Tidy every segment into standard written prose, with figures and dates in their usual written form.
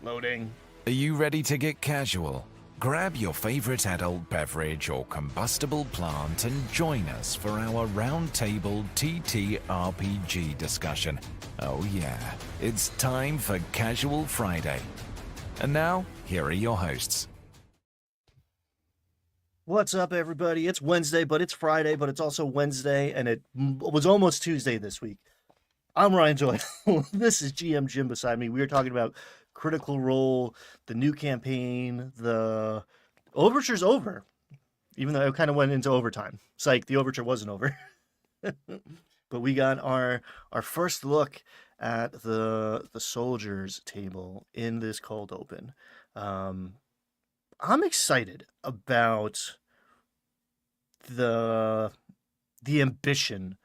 Loading. Are you ready to get casual? Grab your favorite adult beverage or combustible plant and join us for our roundtable TTRPG discussion. Oh yeah, it's time for Casual Friday. And now, here are your hosts. What's up, everybody? It's Wednesday, but it's Friday, but it's also Wednesday, and it was almost Tuesday this week. I'm Ryan Joy. This is GM Jim beside me. We are talking about Critical Role, the new campaign, the Overture's over, even though it kind of went into overtime. Psych, the Overture wasn't over. But we got our first look at the soldiers table in this cold open. I'm excited about the ambition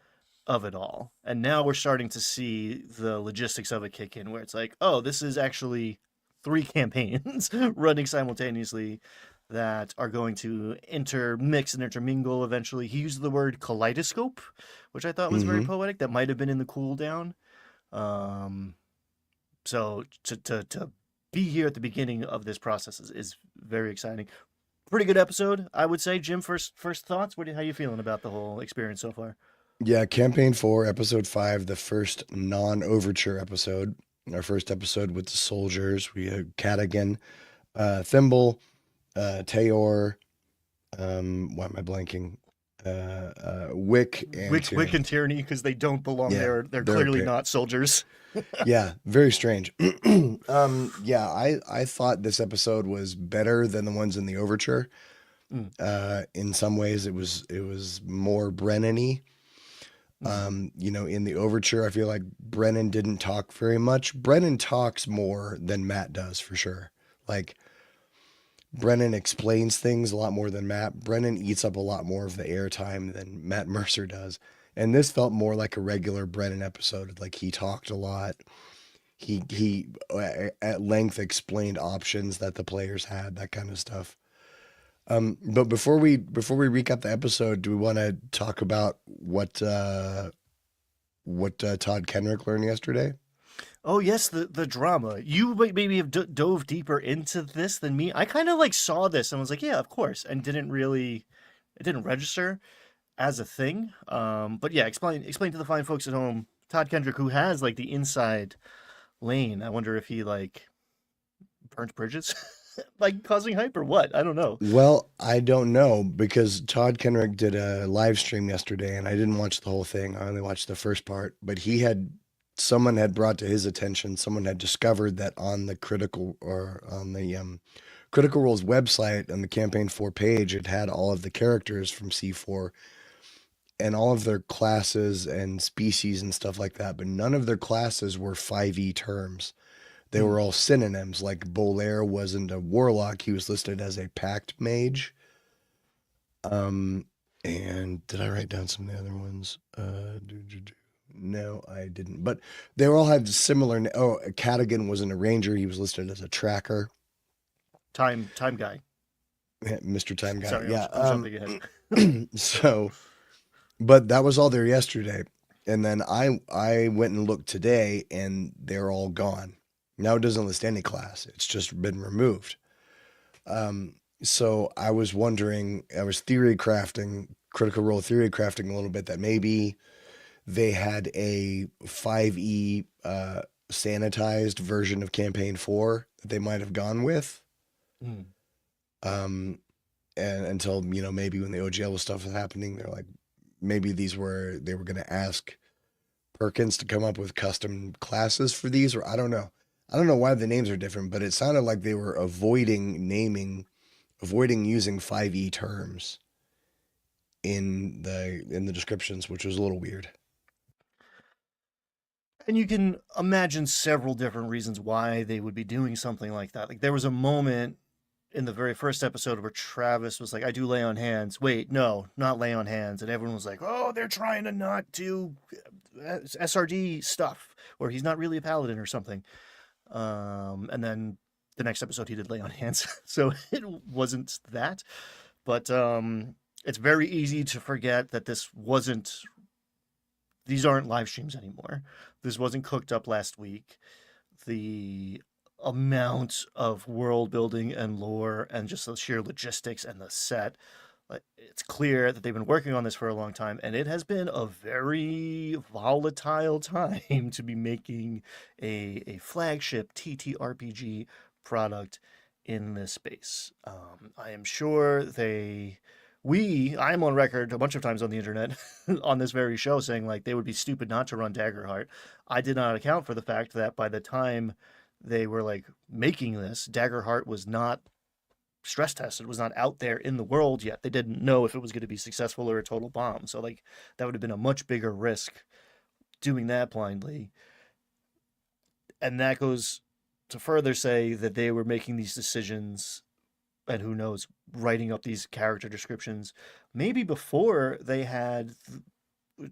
of it all. And now we're starting to see the logistics of it kick in, where it's like, oh, this is actually 3 campaigns running simultaneously that are going to intermix and intermingle eventually. He used the word kaleidoscope, which I thought was very poetic. That might have been in the cooldown. So to be here at the beginning of this process is very exciting. Pretty good episode, I would say. Jim, first thoughts? How you feeling about the whole experience so far? Yeah, Campaign 4, Episode 5, the first non-Overture episode. Our first episode with the soldiers. We had Cadigan, Thimble, Tayor, why am I blanking? Wick and Tierney. Wick and Tierney, because they don't belong there. They're clearly not soldiers. Yeah, very strange. I thought this episode was better than the ones in the Overture. In some ways, it was more Brennan-y. In the Overture, I feel like Brennan didn't talk very much. Brennan talks more than Matt does, for sure. Like, Brennan explains things a lot more than Matt. Brennan eats up a lot more of the airtime than Matt Mercer does. And this felt more like a regular Brennan episode. Like, he talked a lot. He at length explained options that the players had, that kind of stuff. But before we recap the episode, do we want to talk about what Todd Kenrick learned yesterday? Oh yes, the drama. You maybe have dove deeper into this than me. I kind of saw this and was like, yeah, of course, and it didn't register as a thing. But yeah, explain to the fine folks at home. Todd Kendrick, who has the inside lane. I wonder if he burnt bridges. Causing hype or what? I don't know. Well, I don't know, because Todd Kenrick did a live stream yesterday and I didn't watch the whole thing. I only watched the first part, but someone had brought to his attention, someone had discovered that on the Critical Role's website, on the Campaign 4 page, it had all of the characters from C4 and all of their classes and species and stuff like that, but none of their classes were 5e terms. They were all synonyms. Like Bolaire wasn't a warlock; he was listed as a pact mage. And did I write down some of the other ones? No, I didn't. But they all had similar. Cadigan wasn't a ranger; he was listed as a tracker. Time guy. Mr. Time Guy. Sorry, yeah. I'm jumping ahead. But that was all there yesterday, and then I went and looked today, and they're all gone. Now it doesn't list any class. It's just been removed. So I was wondering, I was Critical Role theory crafting a little bit, that maybe they had a 5e sanitized version of Campaign 4 that they might have gone with. And until, maybe when the OGL stuff was happening, they're like, maybe they were going to ask Perkins to come up with custom classes for these, or I don't know. I don't know why the names are different, but it sounded like they were avoiding using 5e terms in the descriptions, which was a little weird. And you can imagine several different reasons why they would be doing something like that. There was a moment in the very first episode where Travis was like, I do lay on hands. Wait, no, not lay on hands. And everyone was like, oh, they're trying to not do SRD stuff, or he's not really a paladin or something. And then the next episode he did lay on hands. So it wasn't that. But it's very easy to forget that these aren't live streams anymore. This wasn't cooked up last week. The amount of world building and lore and just the sheer logistics and the set. Like, it's clear that they've been working on this for a long time, and it has been a very volatile time to be making a flagship TTRPG product in this space. I am sure I am on record a bunch of times on the internet on this very show saying like they would be stupid not to run Daggerheart. I did not account for the fact that by the time they were like making this, Daggerheart was not stress tested, was not out there in the world yet. They didn't know if it was going to be successful or a total bomb. So like that would have been a much bigger risk doing that blindly. And that goes to further say that they were making these decisions and who knows, writing up these character descriptions maybe before they had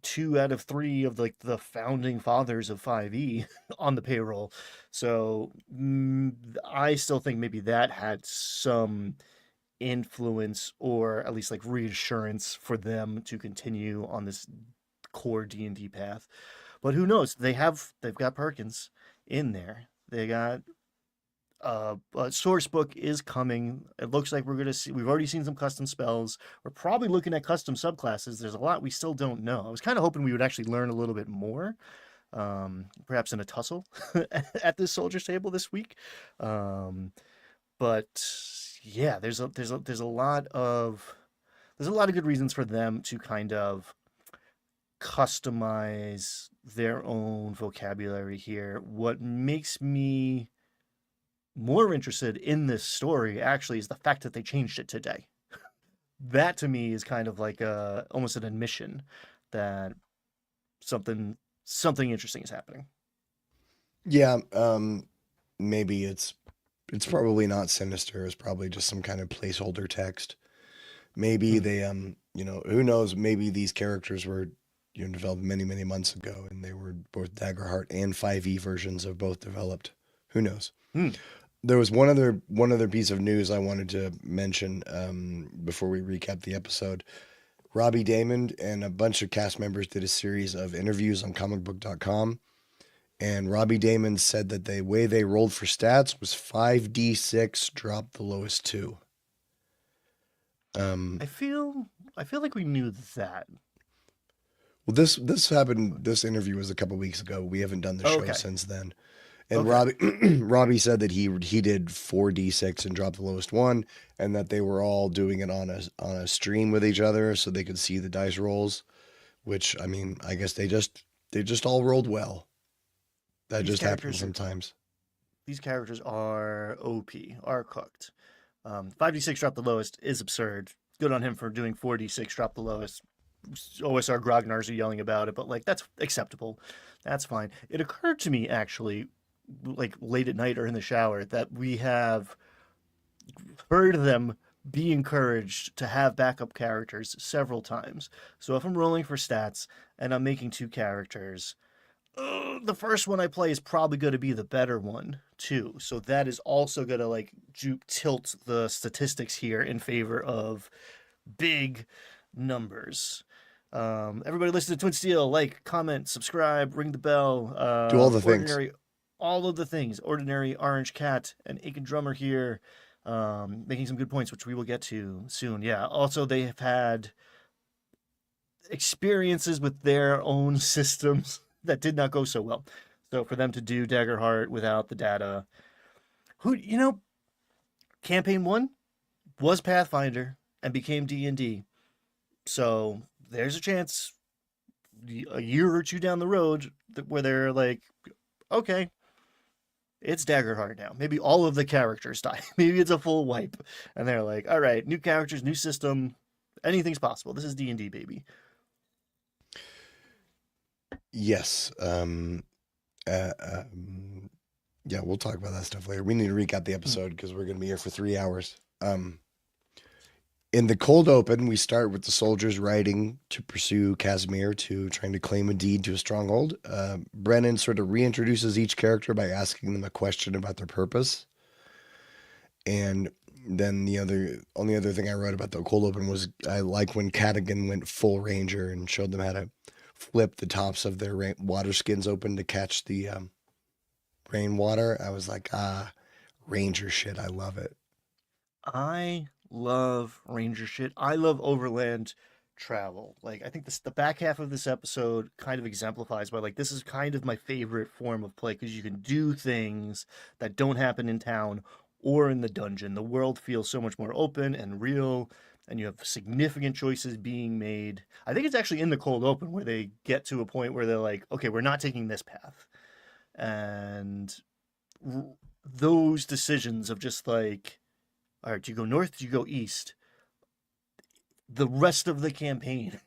two out of three of like the founding fathers of 5e on the payroll. So I still think maybe that had some influence or at least like reassurance for them to continue on this core D&D path. But who knows? They've got Perkins in there. They got source book is coming. It looks like we've already seen some custom spells. We're probably looking at custom subclasses. There's a lot we still don't know. I was kind of hoping we would actually learn a little bit more, perhaps in a tussle at this soldiers table this week. But yeah, there's a lot of good reasons for them to kind of customize their own vocabulary here. What makes me more interested in this story actually is the fact that they changed it today. That to me is kind of like almost an admission that something interesting is happening. Yeah, maybe it's probably not sinister. It's probably just some kind of placeholder text. Maybe they who knows, maybe these characters were developed many months ago and they were both Daggerheart and 5e versions of both developed. Who knows? There was one other piece of news I wanted to mention before we recap the episode. Robbie Damon and a bunch of cast members did a series of interviews on comicbook.com, and Robbie Damon said that the way they rolled for stats was 5d6 dropped the lowest 2. I feel like we knew that. Well, this happened. This interview was a couple weeks ago. We haven't done the show since then. And Robbie said that he did 4d6 and dropped the lowest 1, and that they were all doing it on a stream with each other so they could see the dice rolls. Which, I mean, I guess they just all rolled well. That just happens sometimes. These characters are OP, are cooked. 5d6 drop the lowest is absurd. Good on him for doing 4d6 drop the lowest. OSR grognards are yelling about it, but like that's acceptable. That's fine. It occurred to me actually, like late at night or in the shower, that we have heard them be encouraged to have backup characters several times. So if I'm rolling for stats and I'm making 2 characters, the first one I play is probably going to be the better one too. So that is also going to like tilt the statistics here in favor of big numbers. Everybody listen to Twin Steel, like, comment, subscribe, ring the bell. Do all the things. All of the things. Ordinary Orange Cat and Aiken Drummer here, making some good points, which we will get to soon. Yeah. Also, they have had experiences with their own systems that did not go so well. So for them to do Daggerheart without the data, campaign 1 was Pathfinder and became D&D. So there's a chance a year or 2 down the road where they're like, okay, it's Daggerheart now. Maybe all of the characters die. Maybe it's a full wipe. And they're like, all right, new characters, new system. Anything's possible. This is D&D, baby. Yes. Yeah, we'll talk about that stuff later. We need to recap the episode because we're going to be here for 3 hours. In the cold open, we start with the soldiers riding to pursue Casimir to trying to claim a deed to a stronghold. Brennan sort of reintroduces each character by asking them a question about their purpose. And then the only other thing I wrote about the cold open was I like when Cadigan went full ranger and showed them how to flip the tops of their water skins open to catch the rainwater. I was like, ranger shit. I love it. I love ranger shit. I love overland travel. Like I think the back half of this episode kind of exemplifies by like this is kind of my favorite form of play because you can do things that don't happen in town or in the dungeon. The world feels so much more open and real, and you have significant choices being made. I think it's actually in the cold open where they get to a point where they're like, okay, we're not taking this path. And r- those decisions of just like, all right, do you go north? Do you go east? The rest of the campaign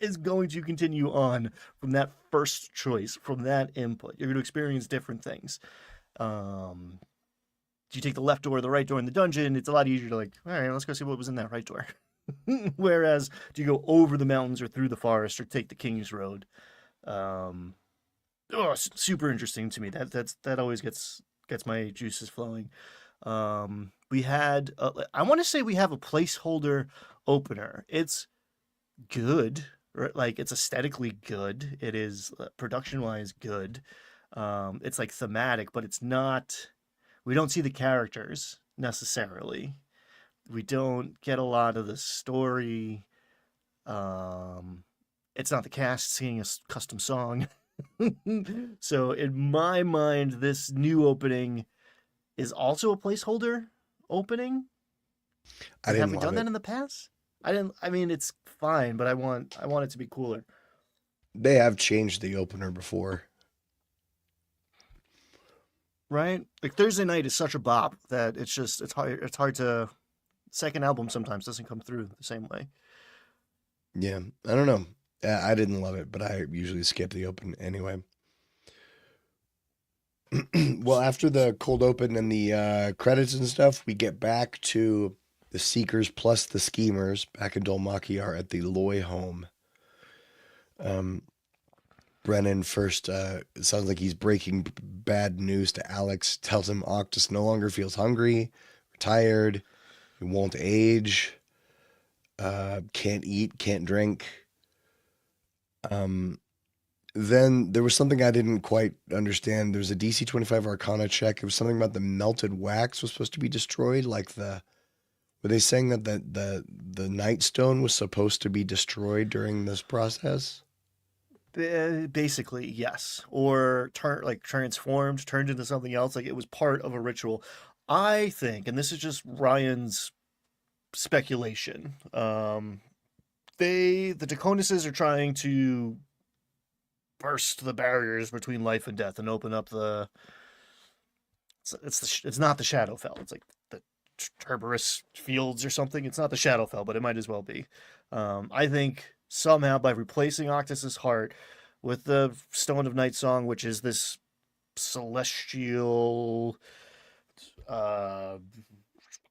is going to continue on from that first choice, from that input. You're going to experience different things. Do you take the left door or the right door in the dungeon? It's a lot easier to like, all right, let's go see what was in that right door. Whereas, do you go over the mountains or through the forest or take the King's Road? Super interesting to me. That always gets my juices flowing. We had, I want to say we have a placeholder opener. It's good, right? Like it's aesthetically good. It is production wise good. It's like thematic, but it's not. We don't see the characters necessarily. We don't get a lot of the story. It's not the cast singing a custom song. So in my mind, this new opening is also a placeholder opening. I Have didn't we love done that it. in the past? I didn't. I mean, it's fine, but I want it to be cooler, They have changed the opener before. right? Like Thursday Night is such a bop that it's hard to second album sometimes doesn't come through the same way. Yeah, I don't know. I didn't love it, but I usually skip the open anyway. Well, after the cold open and the credits and stuff, we get back to the Seekers plus the Schemers back in Dolmaki are at the Loy home. Um, Brennan first, it sounds like he's breaking bad news to Alex, tells him Octus no longer feels hungry, tired, he won't age, can't eat, can't drink. Um, then there was something I didn't quite understand. There was a DC 25 Arcana check. It was something about the melted wax was supposed to be destroyed. Like were they saying that the Nightstone was supposed to be destroyed during this process? Basically, yes, or transformed, turned into something else. Like it was part of a ritual. I think, and this is just Ryan's speculation. The Daconuses are trying to burst the barriers between life and death and open up the. It's not the Shadowfell. It's like the Cerberus Fields or something. It's not the Shadowfell, but it might as well be. I think somehow by replacing Octus's heart with the Stone of Night Song, which is this celestial uh,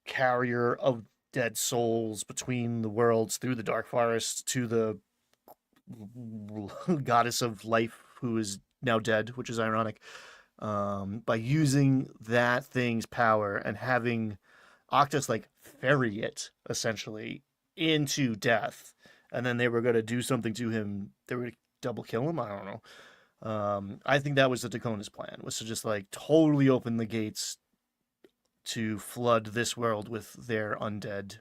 carrier of dead souls between the worlds through the dark forest to the goddess of life who is now dead, which is ironic. By using that thing's power and having Octus like ferry it essentially into death, and then they were going to do something to him. They were going to double kill him. I don't know. I think that was the Dakona's plan, was to just like totally open the gates to flood this world with their undead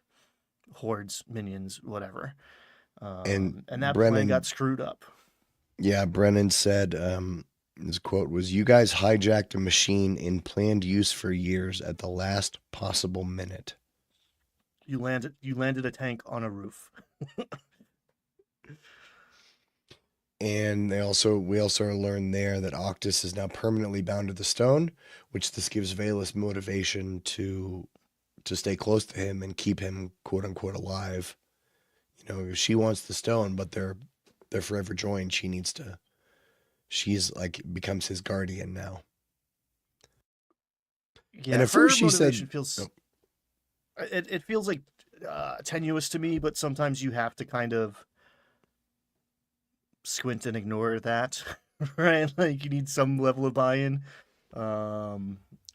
hordes, minions, whatever. And And that plan Brennan, got screwed up. yeah, Brennan said, his quote was, "You guys hijacked a machine in planned use for years at the last possible minute." You landed a tank on a roof. And we also learned there that Octus is now permanently bound to the stone, which this gives Valus motivation to stay close to him and keep him quote unquote alive. You know, she wants the stone, but they're forever joined. She's like becomes his guardian now. Yeah, And at her first she said, motivation feels oh, it feels like tenuous to me, but sometimes you have to kind of squint and ignore that, right? Like you need some level of buy-in.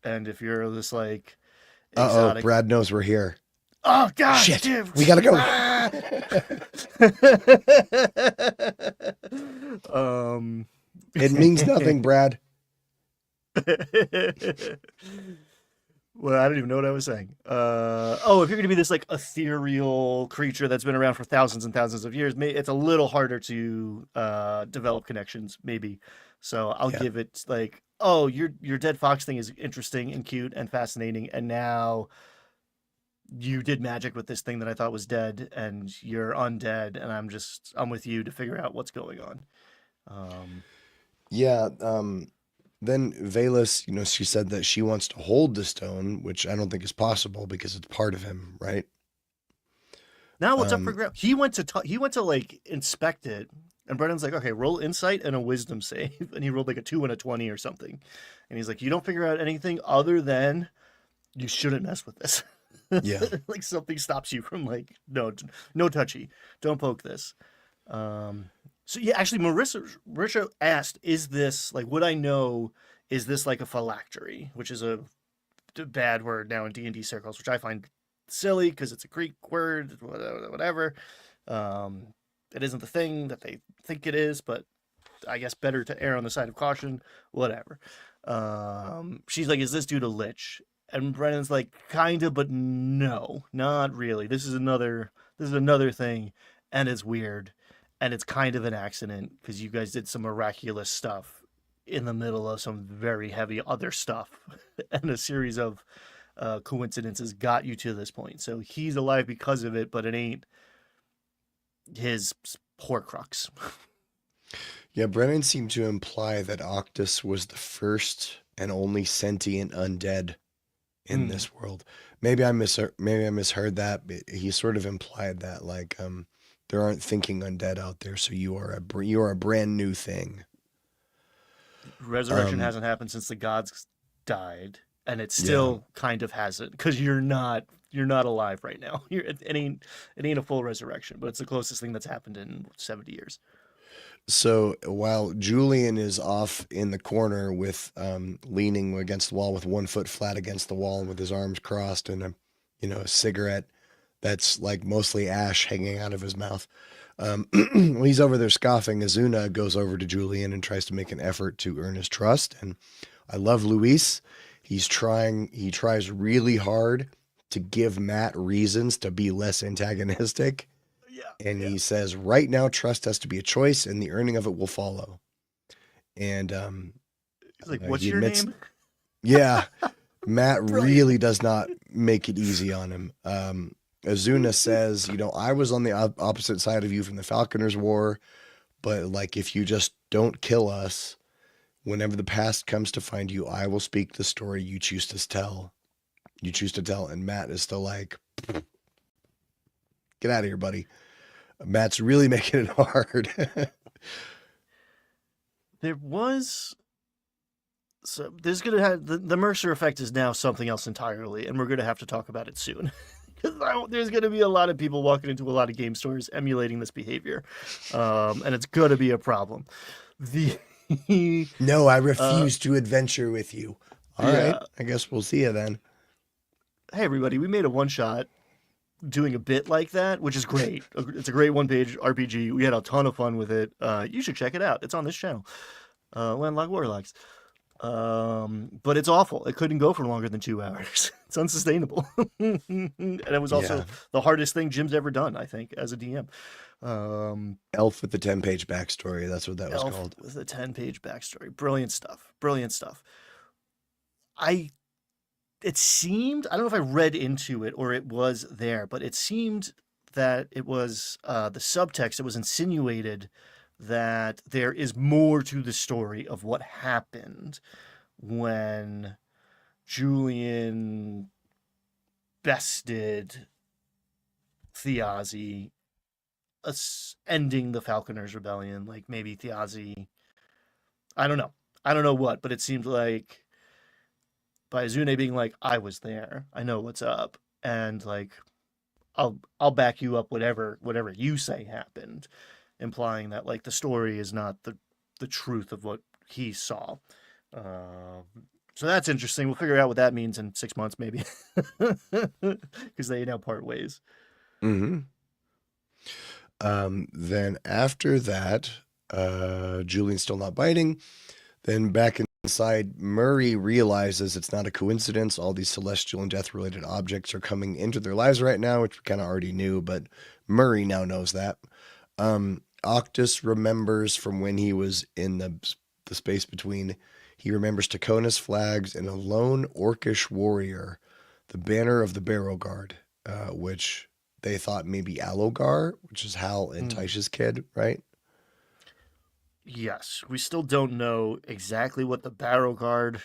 And if you're this like "Uh-oh, exotic, Brad knows we're here. oh god, Shit, dude, we gotta go." ah! um, It means nothing, Brad. Well, I don't even know what I was saying. Oh, if you're going to be this like ethereal creature that's been around for thousands and thousands of years, it's a little harder to develop connections, maybe. So I'll Yeah. give it like, oh, your dead fox thing is interesting and cute and fascinating, and now you did magic with this thing that I thought was dead, and you're undead, and I'm with you to figure out what's going on. Um, Yeah. Then Valus, she said that she wants to hold the stone, which I don't think is possible because it's part of him, right? Now what's up for Um, grabs? He went to like inspect it, and Brennan's like, okay, roll insight and a wisdom save, and he rolled like a 2 and a 20 or something, and he's like, you don't figure out anything other than you shouldn't mess with this. yeah. Like something stops you from like no touchy, don't poke this. So yeah, actually, Marisha asked, is this like would I know? Is this like a phylactery, which is a bad word now in D&D circles, which I find silly because it's a Greek word, whatever. Um, it isn't the thing that they think it is, but I guess better to err on the side of caution, whatever. She's like, is this due to Lich? And Brennan's like, kinda, but no, not really. This is another thing, and it's weird, and it's kind of an accident because you guys did some miraculous stuff in the middle of some very heavy other stuff, and a series of coincidences got you to this point. So he's alive because of it, but it ain't his Horcrux. Yeah, Brennan seemed to imply that Octus was the first and only sentient undead in Hmm. this world. Maybe I misheard that, but he sort of implied that like there aren't thinking undead out there, so you are a brand new thing. Resurrection Um hasn't happened since the gods died, and it yeah. still kind of hasn't because you're not alive right now. It ain't a full resurrection, but it's the closest thing that's happened in 70 years. So while Julian is off in the corner with leaning against the wall with one foot flat against the wall and with his arms crossed and a cigarette that's like mostly ash hanging out of his mouth. When he's over there scoffing, Azuna goes over to Julian and tries to make an effort to earn his trust. And I love Luis. He tries really hard to give Matt reasons to be less antagonistic. Yeah, And yeah. he says, right now, trust has to be a choice and the earning of it will follow. And He's like, "What's he your admits, name?" yeah, Matt Brilliant. really does not make it easy on him. Azuna says, I was on the opposite side of you from the Falconers War, but like if you just don't kill us, whenever the past comes to find you, I will speak the story you choose to tell. You choose to tell, and Matt is still like, get out of here, buddy. Matt's really making it hard. There was so there's gonna have the Mercer effect is now something else entirely, and we're gonna have to talk about it soon. Because there's going to be a lot of people walking into a lot of game stores emulating this behavior, and it's going to be a problem. The No, I uh, refuse to adventure with you. All right, yeah, I guess we'll see you then. hey everybody, we made a one shot doing a bit like that, which is great. It's a great one page RPG. We had a ton of fun with it. You should check it out. It's on this channel, Landlocked Warlocks. But it's awful. It couldn't go for longer than 2 hours. It's unsustainable. And it was Yeah, also the hardest thing Jim's ever done, I think, as a DM. Um, Elf with the 10-page backstory. That's what that was Elf called. with a 10-page backstory. Brilliant stuff. Brilliant stuff. I it seemed, I don't know if I read into it or it was there, but it seemed that it was the subtext, it was insinuated that there is more to the story of what happened when Julian bested Thiazi, ending the Falconers Rebellion. Like maybe Thiazi, I don't know. I don't know what, but it seemed like by Zune being like, I was there, I know what's up, and like I'll back you up whatever you say happened, implying that like the story is not the truth of what he saw. Um, so that's interesting. We'll figure out what that means in 6 months, maybe, because they now part ways. Hmm. Then after that, Julian's still not biting. Then back in inside, Murray realizes it's not a coincidence. All these celestial and death-related objects are coming into their lives right now, which we kind of already knew, but Murray now knows that. Octus remembers from when he was in the space between. He remembers Takona's flags and a lone orcish warrior, the banner of the Barrow Guard, which they thought maybe Allogar, which is Hal and Taisha's kid, right? Yes, we still don't know exactly what the Barrow Guard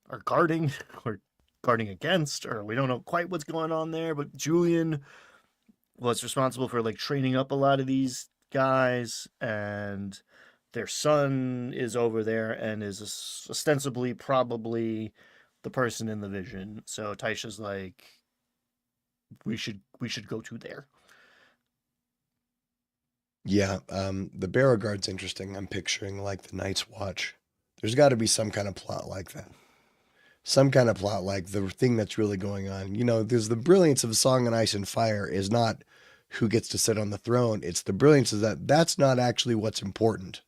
are guarding or guarding against, or we don't know quite what's going on there. But Julian was responsible for like training up a lot of these guys, and their son is over there and is ostensibly probably the person in the vision. So Taisha's like, we should go to there. Yeah, the Barrow Guard's interesting. I'm picturing like the Night's Watch. There's got to be some kind of plot like that. Some kind of plot like the thing that's really going on. You know, there's the brilliance of A Song on Ice and Fire is not who gets to sit on the throne. It's the brilliance is that that's not actually what's important.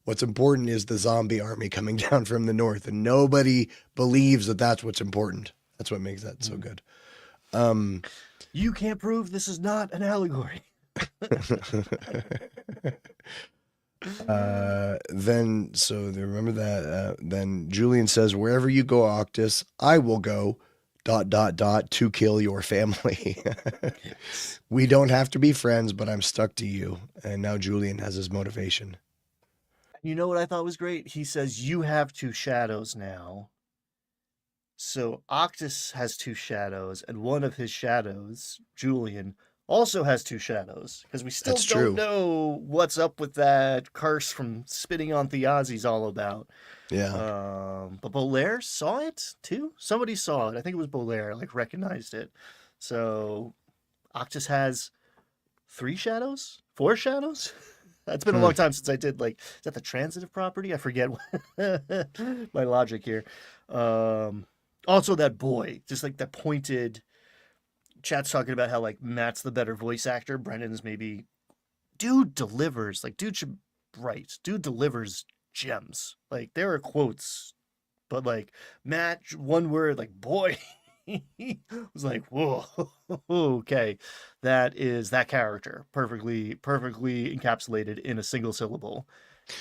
What's important is the zombie army coming down from the north, and nobody believes that that's what's important. That's what makes that so good. You can't prove this is not an allegory. Remember that. Then Julian says, "Wherever you go, Octus, I will go. ... to kill your family." We don't have to be friends, but I'm stuck to you. And now Julian has his motivation. You know what I thought was great? He says, you have two shadows now. So Octus has two shadows, and one of his shadows, Julian, also has two shadows. Because we still That's don't true. know what's up with that curse from spitting on Thiazi's all about. Yeah. But Bolaire saw it too? Somebody saw it. I think it was Bolaire, like recognized it. So Octus has three shadows? Four shadows? It's been a long time since I did, like, is that the transitive property? I forget my logic here. Also, that boy, just like that pointed. Chat's talking about how, like, Matt's the better voice actor. Brennan's maybe. Dude delivers. Like, dude should write. Dude delivers gems. Like, there are quotes, but, like, Matt, one word, like, boy. Was like, whoa, okay, that is that character perfectly encapsulated in a single syllable.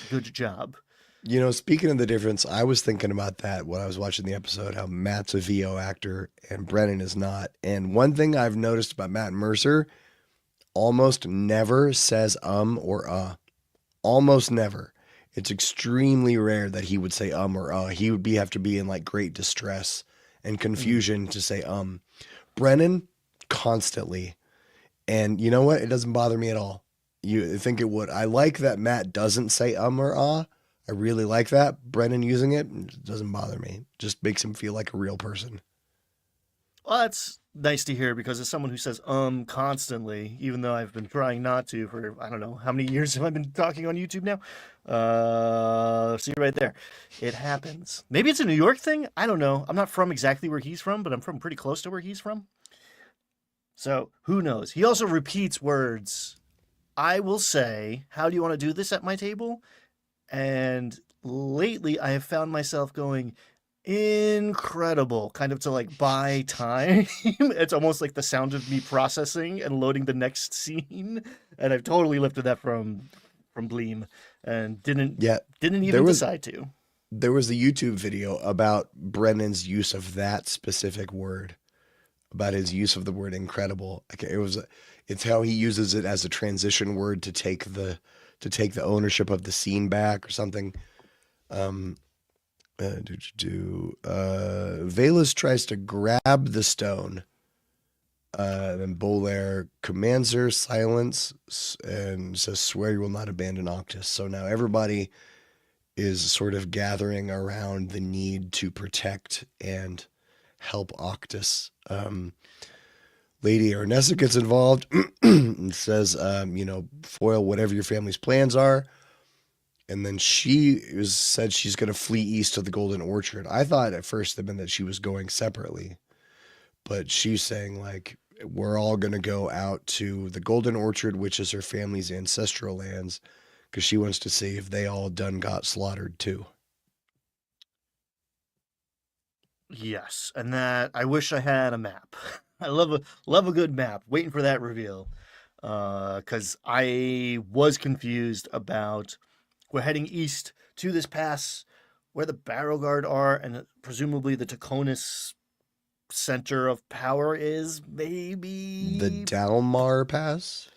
Good job. You know, speaking of the difference, I was thinking about that when I was watching the episode, how Matt's a VO actor and Brennan is not. And one thing I've noticed about Matt Mercer, almost never says or almost never. It's extremely rare that he would say or he would have to be in like great distress and confusion to say Brennan constantly. And you know what? It doesn't bother me at all. You think it would. I like that Matt doesn't say or I really like that. Brennan using it doesn't bother me. Just makes him feel like a real person. Well, that's nice to hear because as someone who says constantly, even though I've been trying not to for I don't know how many years have I been talking on YouTube now. See right there. It happens. Maybe it's a New York thing. I don't know. I'm not from exactly where he's from, but I'm from pretty close to where he's from. So who knows? He also repeats words. I will say, how do you want to do this at my table? And lately I have found myself going, incredible, kind of to like buy time. It's almost like the sound of me processing and loading the next scene. And I've totally lifted that from Bleem and didn't even decide to. There was a YouTube video about Brennan's use of that specific word, about his use of the word incredible. It's how he uses it as a transition word to take the ownership of the scene back or something. Valus tries to grab the stone. Then Bolaire commands her silence and says, "Swear you will not abandon Octus." So now everybody is sort of gathering around the need to protect and help Octus. Lady Ernessa gets involved and says, foil whatever your family's plans are. And then said she's going to flee east to the Golden Orchard. I thought at first it meant that she was going separately. But she's saying, like, we're all going to go out to the Golden Orchard, which is her family's ancestral lands, because she wants to see if they all done got slaughtered too. Yes, and that I wish I had a map. I love a good map. Waiting for that reveal. Because I was confused about we're heading east to this pass where the Barrow Guard are, and presumably the Taconis center of power is. The Maybe Dalmar Pass,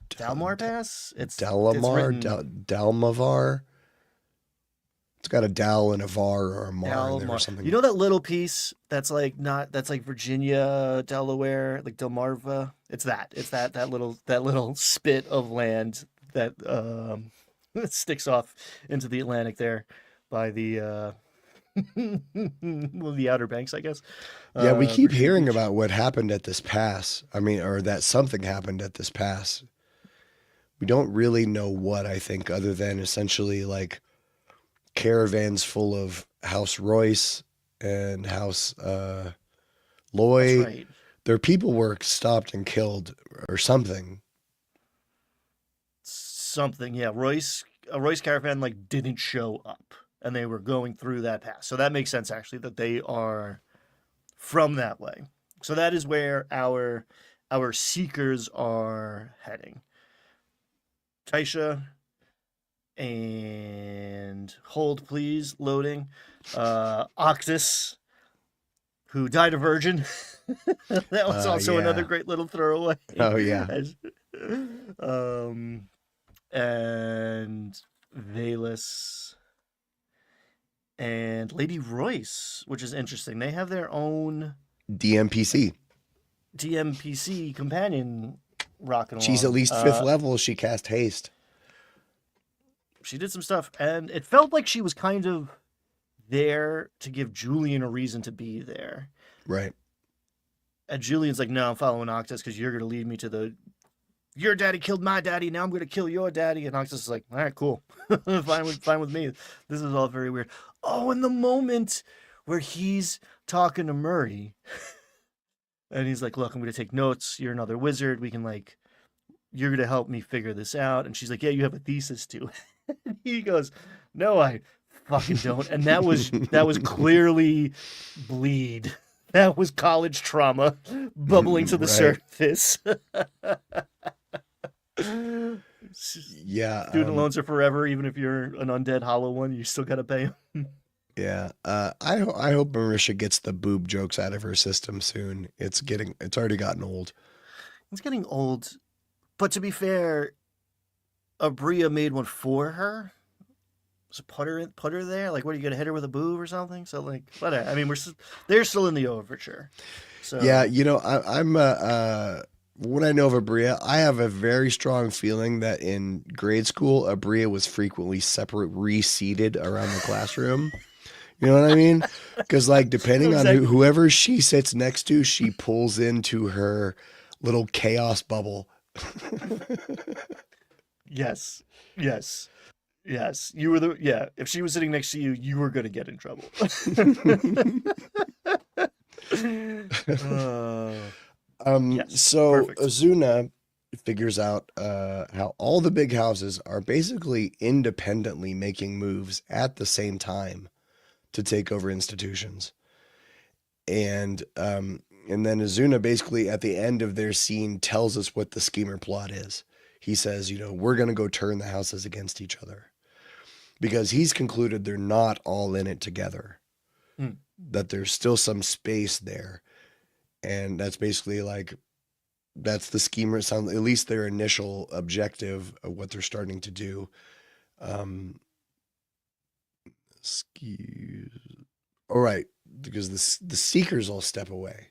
Dalmar Pass. It's Dalamar, written Dalmavar. It's got a Dal and a Var or a Mar in there or Dalmar. You something. know that little piece that's like not that's like Virginia, Delaware, like Delmarva. It's that little spit of land that sticks off into the Atlantic there by the well, the Outer Banks, I guess. Yeah, we keep Virginia hearing Beach. about what happened at this pass. I mean, or that something happened at this pass. We don't really know what, I think, other than essentially like caravans full of House Royce and House That's Loy. right. Their people were stopped and killed or something. Something, yeah. A Royce caravan like didn't show up, and they were going through that pass. So that makes sense actually that they are from that way. So that is where our seekers are heading. Taisha and hold please loading. Octus, who died a virgin. That was also another Yeah. great little throwaway. Oh yeah. As- um and Valus and Lady Royce, which is interesting. They have their own DMPC. DMPC companion rocking She's at along. least fifth level. She cast haste. She did some stuff, and it felt like she was kind of there to give Julian a reason to be there. Right. And Julian's like, "No, I'm following Octus because you're going to lead me to the. Your daddy killed my daddy. Now I'm going to kill your daddy." And Octus is like, "All right, cool, fine with me. This is all very weird." Oh, and the moment where he's talking to Murray, and he's like, "Look, I'm going to take notes. You're another wizard. We can like, you're going to help me figure this out." And she's like, "Yeah, you have a thesis too." And he goes, "No, I fucking don't." And that was clearly bleed. That was college trauma bubbling to the Right. surface. Yeah. Student loans are forever, even if you're an undead hollow one, you still gotta pay them. Yeah. I hope Marisha gets the boob jokes out of her system soon. It's already gotten old. It's getting old, but to be fair, Abria made one for her. So put her there. Like, what are you gonna hit her with a boob or something? So like, whatever. I mean, they're still in the overture. Yeah, So I'm when I know of Abria, I have a very strong feeling that in grade school, Abria was frequently reseated around the classroom. You know what I mean? Because like depending on exactly. whoever she sits next to, she pulls into her little chaos bubble. Yes, yes, yes. You were the yeah. If she was sitting next to you, you were gonna get in trouble. uh, yes, So perfect. Azuna figures out how all the big houses are basically independently making moves at the same time to take over institutions. And then Azuna basically at the end of their scene tells us what the schemer plot is. He says, we're going to go turn the houses against each other because he's concluded they're not all in it together, Hmm. that there's still some space there. And that's basically like, that's the schemer. It sounds, at least their initial objective of what they're starting to do. Um, all right, because the seekers all step away.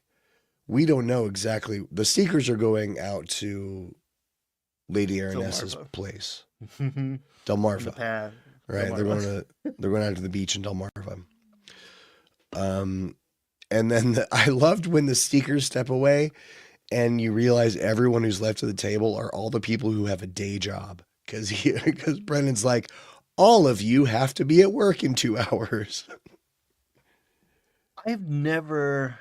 We don't know exactly. The seekers are going out to Lady Aranessa's Delmarva. place, In the Delmarva. path. Right, Delmarva. they're going out to the beach in Delmarva. Um, and then I loved when the seekers step away, and you realize everyone who's left at the table are all the people who have a day job. Because Brendan's like, all of you have to be at work in 2 hours. I've never.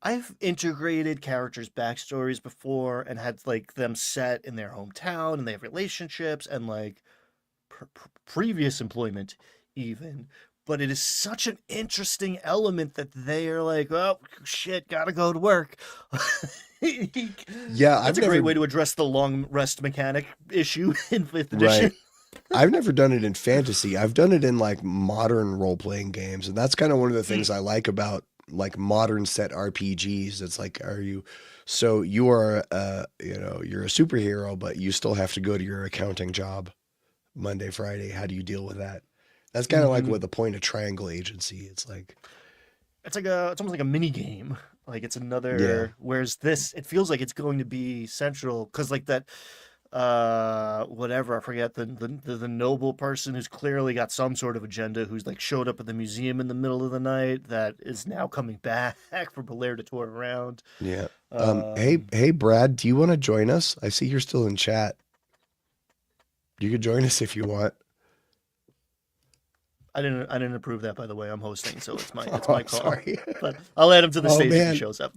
I've integrated characters' backstories before and had like them set in their hometown and they have relationships and like previous employment even. but it is such an interesting element that they are like, oh shit, gotta go to work. Yeah, That's a great way to address the long rest mechanic issue in fifth edition. right. I've never done it in fantasy. I've done it in like modern role playing games, and that's kind of one of the things I like about like modern set RPGs. It's like, so you are, you're a superhero, but you still have to go to your accounting job Monday, Friday. How do you deal with that? That's kind of like what the point of Triangle Agency. It's like, It's almost like a mini game. Like it's yeah, another. Whereas this, it feels like it's going to be central because like that, whatever I forget the noble person who's clearly got some sort of agenda who's like showed up at the museum in the middle of the night that is now coming back for Belair to tour around. yeah. Hey, Um, hey, Brad, do you want to join us? I see you're still in chat. You could join us if you want. I didn't approve that, by the way. I'm hosting, so it's my Oh, I'm call. sorry. But I'll add him to the Oh stage if he man, shows up.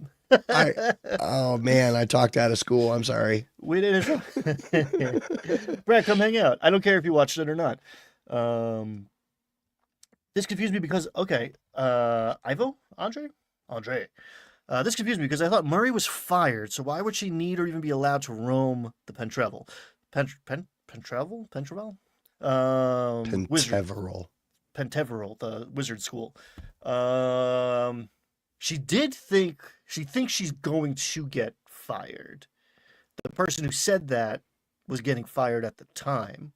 I oh man, I talked out of school. I'm sorry. We didn't. Brad, come hang out. I don't care if you watched it or not. Um, this confused me because okay, Andre. This confused me because I thought Murray was fired. So why would she need or even be allowed to roam the Pentrevel? Pentrevel? Wizard. Penteverel. Penteverel, the wizard school. Um, she thinks she's going to get fired. The person who said that was getting fired at the time.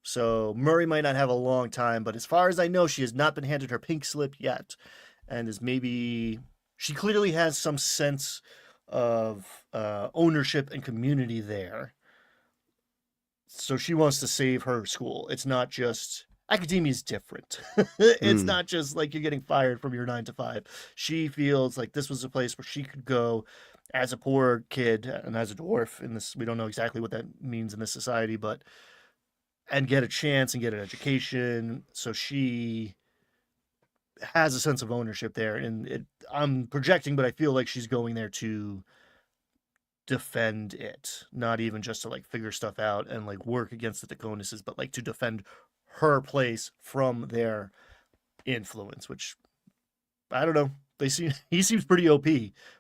So Murray might not have a long time, but as far as I know, she has not been handed her pink slip yet, and she clearly has some sense of ownership and community there. So she wants to save her school. It's not just academia is different. It's Mm, not just like you're getting fired from your 9 to 5. She feels like this was a place where she could go as a poor kid and as a dwarf in this. We don't know exactly what that means in this society, but and get a chance and get an education. So she has a sense of ownership there, and I'm projecting, but I feel like she's going there to defend it, not even just to like figure stuff out and like work against the Daconuses, but like to defend her place from their influence, which I don't know. He seems pretty OP,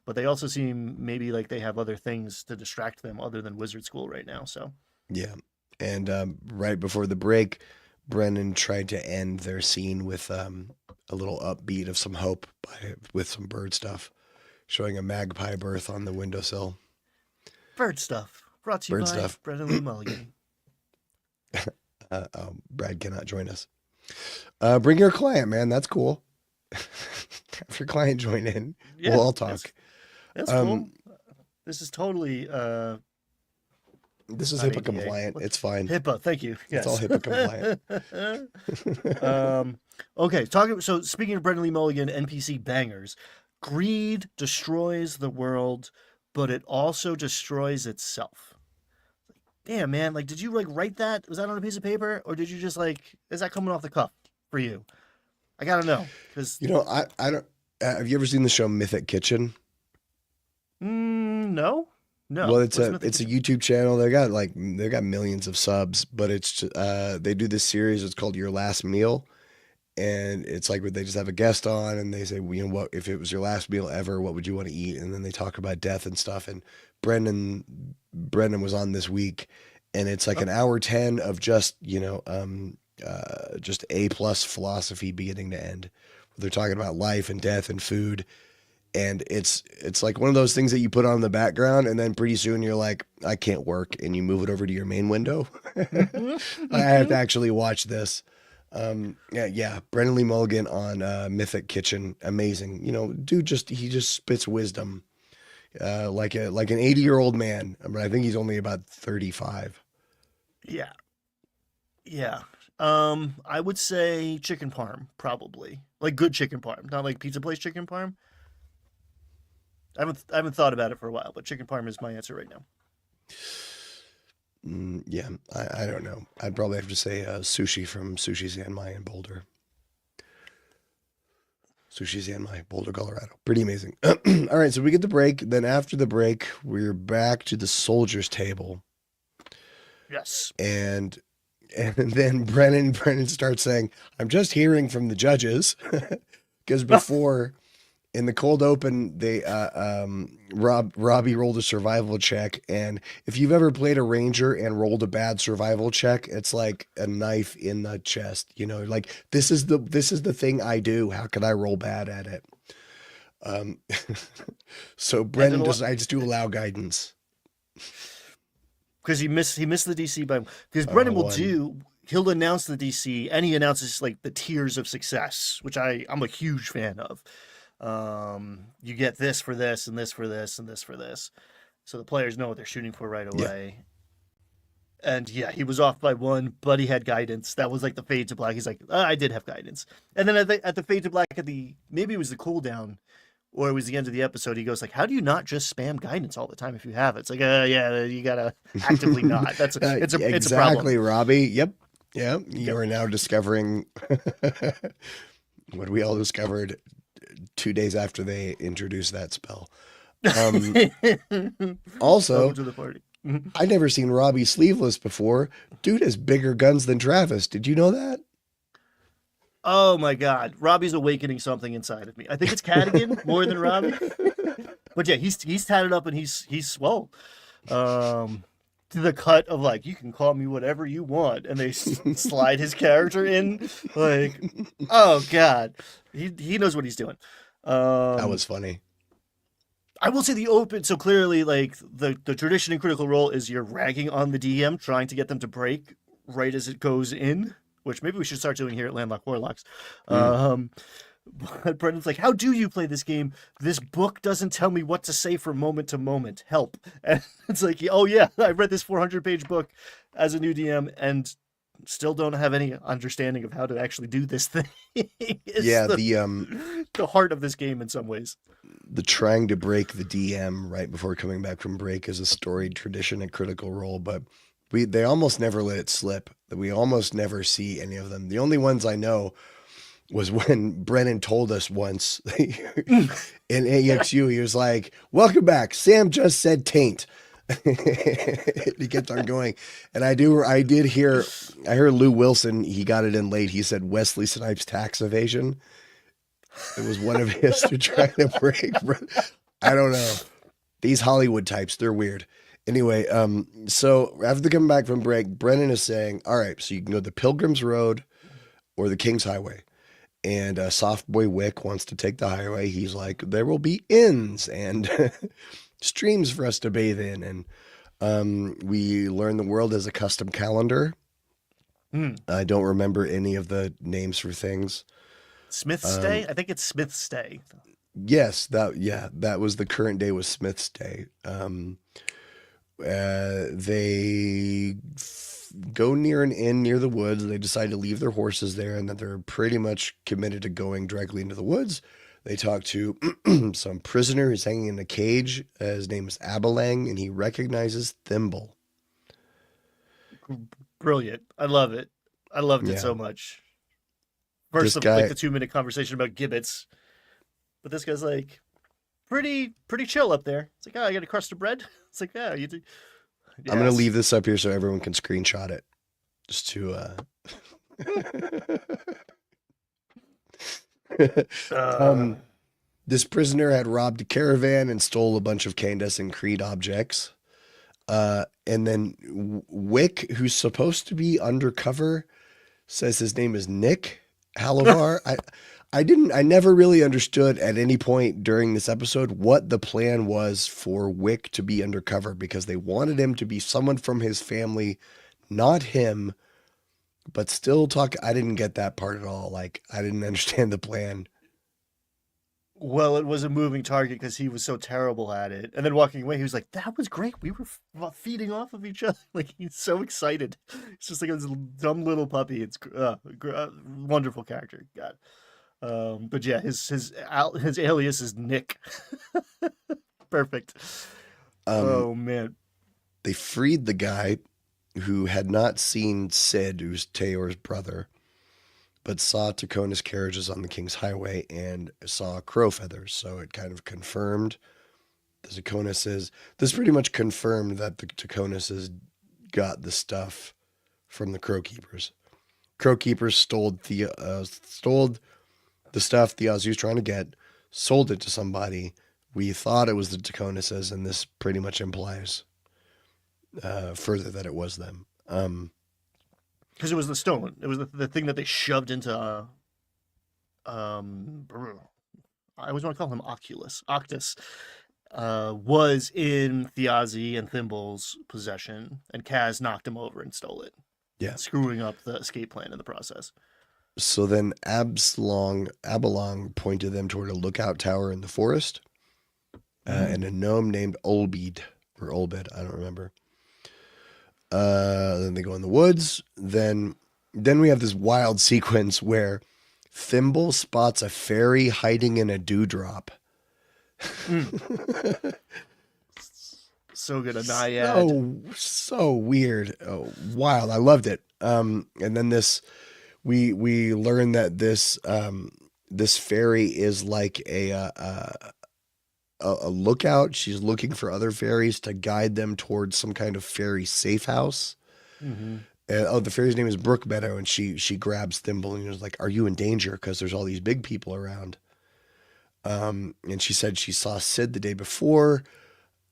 but they also seem maybe like they have other things to distract them other than wizard school right now. So yeah. And right before the break, Brennan tried to end their scene with a little upbeat of some hope with some bird stuff, showing a magpie birth on the windowsill. bird stuff brought to you Bird by stuff. Brendan Lee Mulligan. Brad cannot join us. Bring your client, man. That's cool. Have your client join in. Yeah, We'll all that's talk. that's Um, cool. This is totally this is not HIPAA ADA. compliant. It's fine. HIPAA. Thank you. It's all Yes. HIPAA compliant. Okay. Talking. So speaking of Brendan Lee Mulligan, NPC bangers, greed destroys the world, but it also destroys itself. Damn, man. Like, did you like write that? Was that on a piece of paper, or did you just like? Is that coming off the cuff for you? I gotta know because I don't. Have you ever seen the show Mythic Kitchen? no, Well, no. it's What's a Mythic it's a Kitchen? YouTube channel. They got millions of subs, but they do this series. It's called Your Last Meal, and it's like where they just have a guest on, and they say, well, you know, what if it was your last meal ever? What would you want to eat? And then they talk about death and stuff. And Brendan was on this week, and it's like Oh, an hour 10 of just just A+ philosophy beginning to end. They're talking about life and death and food, and it's like one of those things that you put on in the background, and then pretty soon you're like, I can't work, and you move it over to your main window. I have to actually watch this. Yeah, Brendan Lee Mulligan on Mythic Kitchen, amazing. You know, dude, he just spits wisdom, like an 80-year-old man. I mean, I think he's only about 35. yeah, yeah. I would say chicken parm, probably like good chicken parm, not like pizza place chicken parm. I haven't thought about it for a while, but chicken parm is my answer right now. Yeah, I don't know. I'd probably have to say sushi from Sushi Zanmai in Boulder. Sushi Zanmai, Boulder, Colorado. Pretty amazing. All right, so we get the break. Then after the break, we're back to the soldiers' table. Yes. And And then Brennan starts saying, "I'm just hearing from the judges," because before in the cold open, they Robbie rolled a survival check, and if you've ever played a ranger and rolled a bad survival check, it's like a knife in the chest. You know, like this is the thing I do. How can I roll bad at it? Um, so And then Brennan decides to allow guidance. because he missed the DC by because Uh, Brendan will one. he'll announce the DC and he announces like the tiers of success, which I'm a huge fan of. You get this for this and this for this and this for this, so the players know what they're shooting for right Yeah. away. And yeah, he was off by one, but he had guidance. That was like the fade to black. He's like, I did have guidance. And then at the fade to black maybe it was the cooldown, or it was the end of the episode. He goes like, "How do you not just spam guidance all the time if you have it?" It's like, yeah, you gotta actively not. It's a problem. Exactly, Robbie. Yep. Yeah. You Yep. are now discovering what we all discovered 2 days after they introduced that spell. Um, also, Welcome to the party. Mhm. I never seen Robbie sleeveless before. Dude has bigger guns than Travis. Did you know that? Oh my God, Robbie's awakening something inside of me. I think it's Cadigan more than Robbie, but yeah, he's tatted up and he's swole. Um, to the cut of like, you can call me whatever you want, and they slide his character in. Like, oh God, he knows what he's doing. That Um, was funny. I will say the open. So clearly, like the tradition in Critical Role is you're ragging on the DM, trying to get them to break right as it goes in, which maybe we should start doing here at Landlocked Warlocks. Mm. Um, but Brendan's like, "How do you play this game? This book doesn't tell me what to say from moment to moment. Help!" And it's like, "Oh yeah, I read this 400-page book as a new DM and still don't have any understanding of how to actually do this thing." It's Yeah, the heart of this game in some ways. the trying to break the DM right before coming back from break is a storied tradition at Critical Role, but they almost never let it slip. We almost never see any of them. The only ones I know was when Brennan told us once in AXU, he was like, "Welcome back. Sam just said taint." He kept on going. And I heard Lou Wilson, he got it in late. He said Wesley Snipes tax evasion. It was one of his to try to break. I don't know. These Hollywood types, they're weird. Anyway, so after coming back from break, Brennan is saying, all right, so you can go the Pilgrim's Road or the King's Highway. And Soft Boy Wick wants to take the highway. He's like, there will be inns and streams for us to bathe in. And we learn the world as a custom calendar. Hmm. I don't remember any of the names for things. Smith's Day? I think it's Smith's Day. Yes, that was the current day was Smith's Day. They go near an inn near the woods. They decide to leave their horses there, and that they're pretty much committed to going directly into the woods. They talk to some prisoner who's hanging in a cage. His name is Abelang, and he recognizes Thimble. Brilliant. I love it. I loved it Yeah, so much. this First, like guy. the 2-minute conversation about gibbets, but this guy's like pretty chill up there. It's like, oh, I got a crust of bread. It's like, yeah, you do. I'm gonna Yes. leave this up here so everyone can screenshot it, just to. Uh, um, this prisoner had robbed a caravan and stole a bunch of Candace and Creed objects. And then Wick, who's supposed to be undercover, says his name is Nick Halavar. I never really understood at any point during this episode what the plan was for Wick to be undercover, because they wanted him to be someone from his family, not him, but still talk. I didn't get that part at all. Like, I didn't understand the plan. well, it was a moving target because he was so terrible at it. And then walking away, he was like, "That was great. We were feeding off of each other." Like he's so excited. It's just like this dumb little puppy. It's wonderful character. God. But yeah, his alias is Nick. Perfect. Um, Oh man. they freed the guy who had not seen Sid, who's Teor's brother, but saw Takona's carriages on the King's Highway and saw crow feathers. So it kind of confirmed the Takonases. This pretty much confirmed that the Takonases got the stuff from the Crow Keepers. Crow Keepers stole the stuff Theozy was trying to get, sold it to somebody. We thought it was the Taconuses, and this pretty much implies further that it was them. Because it was the stone. It was the thing that they shoved into. I always want to call him Octus. Was in Thiazi and Thimble's possession, and Kaz knocked him over and stole it. Yeah. Screwing up the escape plan in the process. So then Abalong pointed them toward a lookout tower in the forest, and a gnome named Olbed, or Olbed, I don't remember. Then they go in the woods. Then we have this wild sequence where Thimble spots a fairy hiding in a dewdrop. So good, a naiad. So weird. Oh, wild. I loved it. And then we learn that this fairy is like a lookout. She's looking for other fairies to guide them towards some kind of fairy safe house. Mm-hmm. The fairy's name is Brookmeadow, and she grabs Thimble and is like, "Are you in danger? Because there's all these big people around." And she said she saw Sid the day before,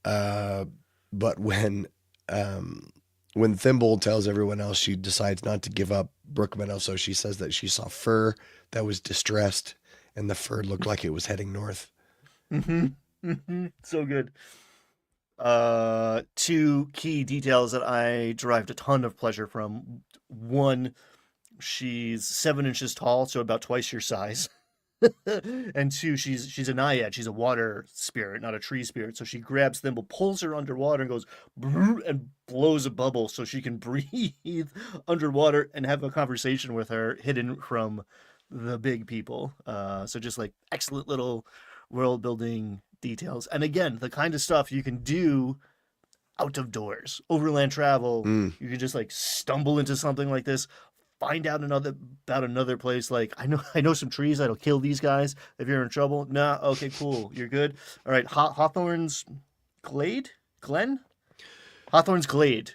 but when Thimble tells everyone else, she decides not to give up Brookmeadow. So she says that she saw fur that was distressed, and the fur looked like it was heading north. So good. Two key details that I derived a ton of pleasure from. One, she's 7 inches tall, so about twice your size. And two, she's a naiad. She's a water spirit, not a tree spirit. So she grabs Thimble, pulls her underwater, and goes and blows a bubble so she can breathe underwater and have a conversation with her hidden from the big people. So just like excellent little world building details. And again, the kind of stuff you can do out of doors. Overland travel, you can just like stumble into something like this. Find out about another place. Like I know some trees that'll kill these guys if you're in trouble. Nah, okay, cool, you're good. All right, Hawthorne's Glen. Hawthorne's Glade.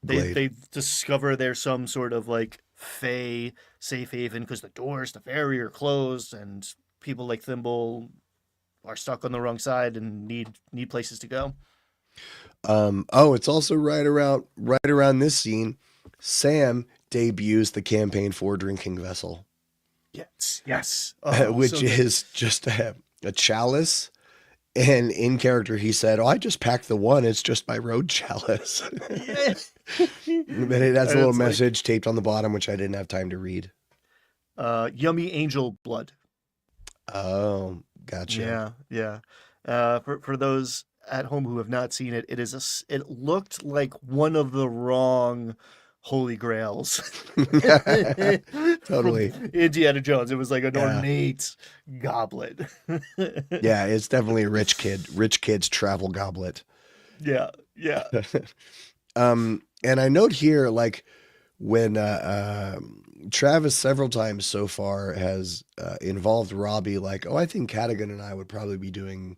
They discover there's some sort of like fey safe haven because the doors to ferry are closed, and people like Thimble are stuck on the wrong side and need places to go. It's also right around this scene, Sam debuts the campaign for drinking vessel. Yes. Which so is just a chalice. And in character, he said, "Oh, I just packed the one. It's just my road chalice." But it has a little message taped on the bottom, which I didn't have time to read. Yummy angel blood. Oh, gotcha. Yeah. For those at home who have not seen it, it looked like one of the wrong Holy Grails. Totally. Indiana Jones. It was like an ornate goblet. Yeah, it's definitely a rich kid's travel goblet. Yeah. And I note here, like, when Travis several times so far has involved Robbie, like, "Oh, I think Cadigan and I would probably be doing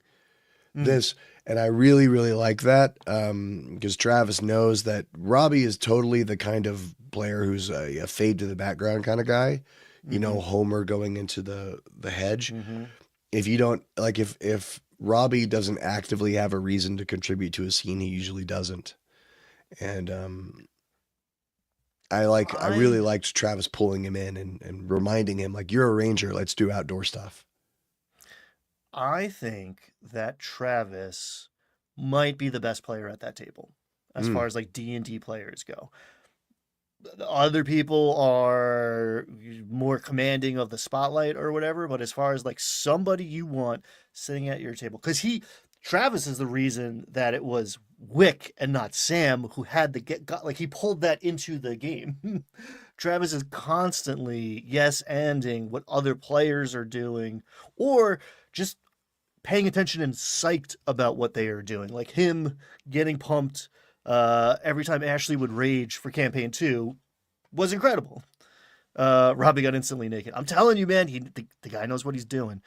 this." And I really, really like that, because Travis knows that Robbie is totally the kind of player who's a fade to the background kind of guy. You know, Homer going into the hedge. If you don't, like, if Robbie doesn't actively have a reason to contribute to a scene, he usually doesn't. And I really liked Travis pulling him in and reminding him, like, "You're a ranger, let's do outdoor stuff." I think that Travis might be the best player at that table as far as like D&D players go. Other people are more commanding of the spotlight or whatever, but as far as like somebody you want sitting at your table, because Travis is the reason that it was Wick and not Sam who had he pulled that into the game. Travis is constantly yes-anding what other players are doing, or just paying attention and psyched about what they are doing. Like him getting pumped every time Ashley would rage for campaign 2 was incredible. Robbie got instantly naked. I'm telling you, man, the guy knows what he's doing.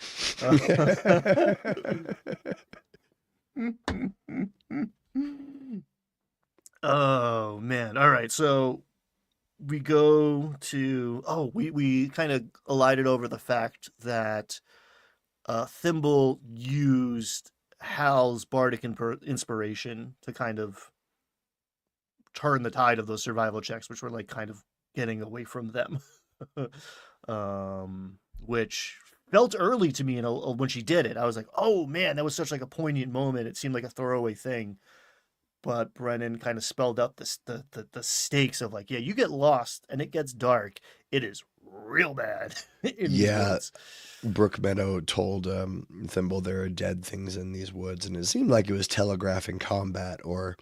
Oh man. All right. So we go to we kind of alighted over the fact that Thimble used Hal's bardic inspiration to kind of turn the tide of those survival checks, which were like kind of getting away from them, which felt early to me. When she did it, I was like, "Oh man, that was such like a poignant moment." It seemed like a throwaway thing, but Brennan kind of spelled out the stakes of like, yeah, you get lost and it gets dark. It is real bad in these Yeah, woods. Brook Meadow told Thimble there are dead things in these woods, and it seemed like it was telegraphing combat, or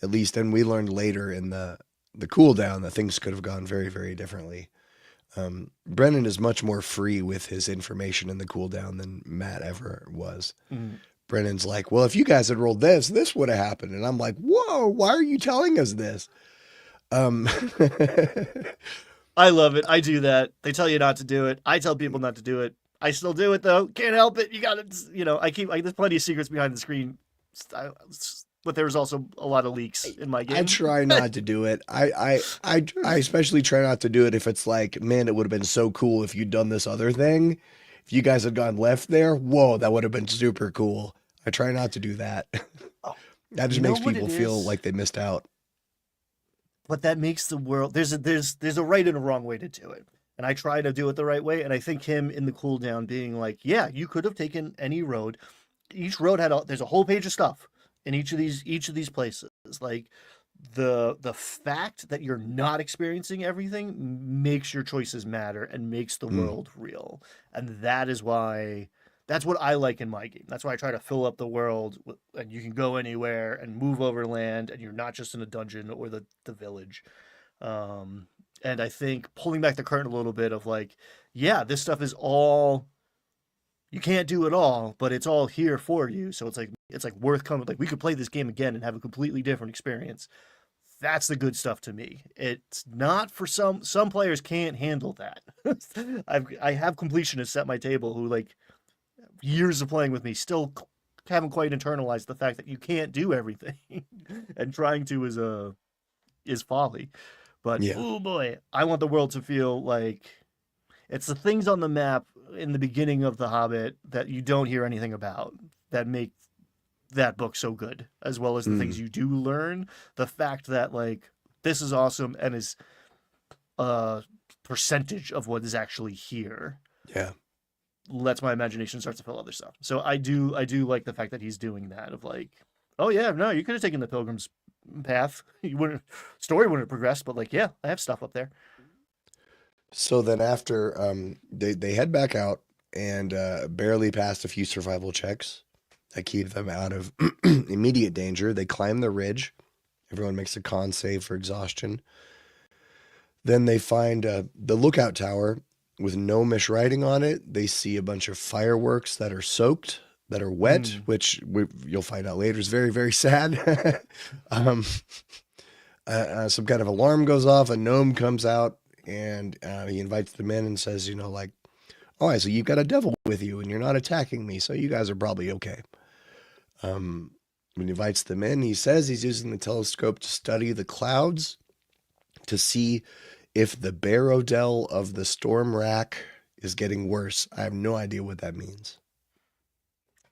at least, and we learned later in the cooldown that things could have gone very, very differently. Brennan is much more free with his information in the cooldown than Matt ever was. Mm. Brennan's like, well, if you guys had rolled this would have happened. And I'm like, whoa, why are you telling us this? I love it. I do that. They tell you not to do it. I tell people not to do it. I still do it though. Can't help it. You gotta, there's plenty of secrets behind the screen. But there was also a lot of leaks in my game. I try not to do it. I especially try not to do it if it's like, man, it would have been so cool if you'd done this other thing. If you guys had gone left there, whoa, that would have been super cool. I try not to do that. That just makes people feel like they missed out. But that makes the world there's a right and a wrong way to do it. And I try to do it the right way. And I think him in the cooldown being like, yeah, you could have taken any road. Each road there's a whole page of stuff in each of these places. Like the fact that you're not experiencing everything makes your choices matter and makes the world real. And that's what I like in my game. That's why I try to fill up the world and you can go anywhere and move over land and you're not just in a dungeon or the village. And I think pulling back the curtain a little bit of like, yeah, this stuff is all, you can't do it all, but it's all here for you. So it's like worth coming. Like we could play this game again and have a completely different experience. That's the good stuff to me. It's not for some players can't handle that. I have completionists at my table who like years of playing with me still haven't quite internalized the fact that you can't do everything and trying to is folly. But Yeah. oh boy, I want the world to feel like it's the things on the map in the beginning of The Hobbit that you don't hear anything about that make that book so good, as well as the things you do learn. The fact that like this is awesome and is a percentage of what is actually here. Yeah. Lets my imagination start to fill other stuff. So I do like the fact that he's doing that of like, oh yeah, no, you could have taken the Pilgrim's path. Story wouldn't have progressed, but like, yeah, I have stuff up there. So then after they head back out and barely passed a few survival checks that keep them out of immediate danger. They climb the ridge. Everyone makes a con save for exhaustion. Then they find the lookout tower with no writing on it. They see a bunch of fireworks that are soaked, that are wet, which you'll find out later is very, very sad. Some kind of alarm goes off. A gnome comes out and he invites them in and says, like, oh, so you've got a devil with you and you're not attacking me, so you guys are probably okay. When he invites them in, he says he's using the telescope to study the clouds to see if the Barrodell of the storm rack is getting worse. I have no idea what that means.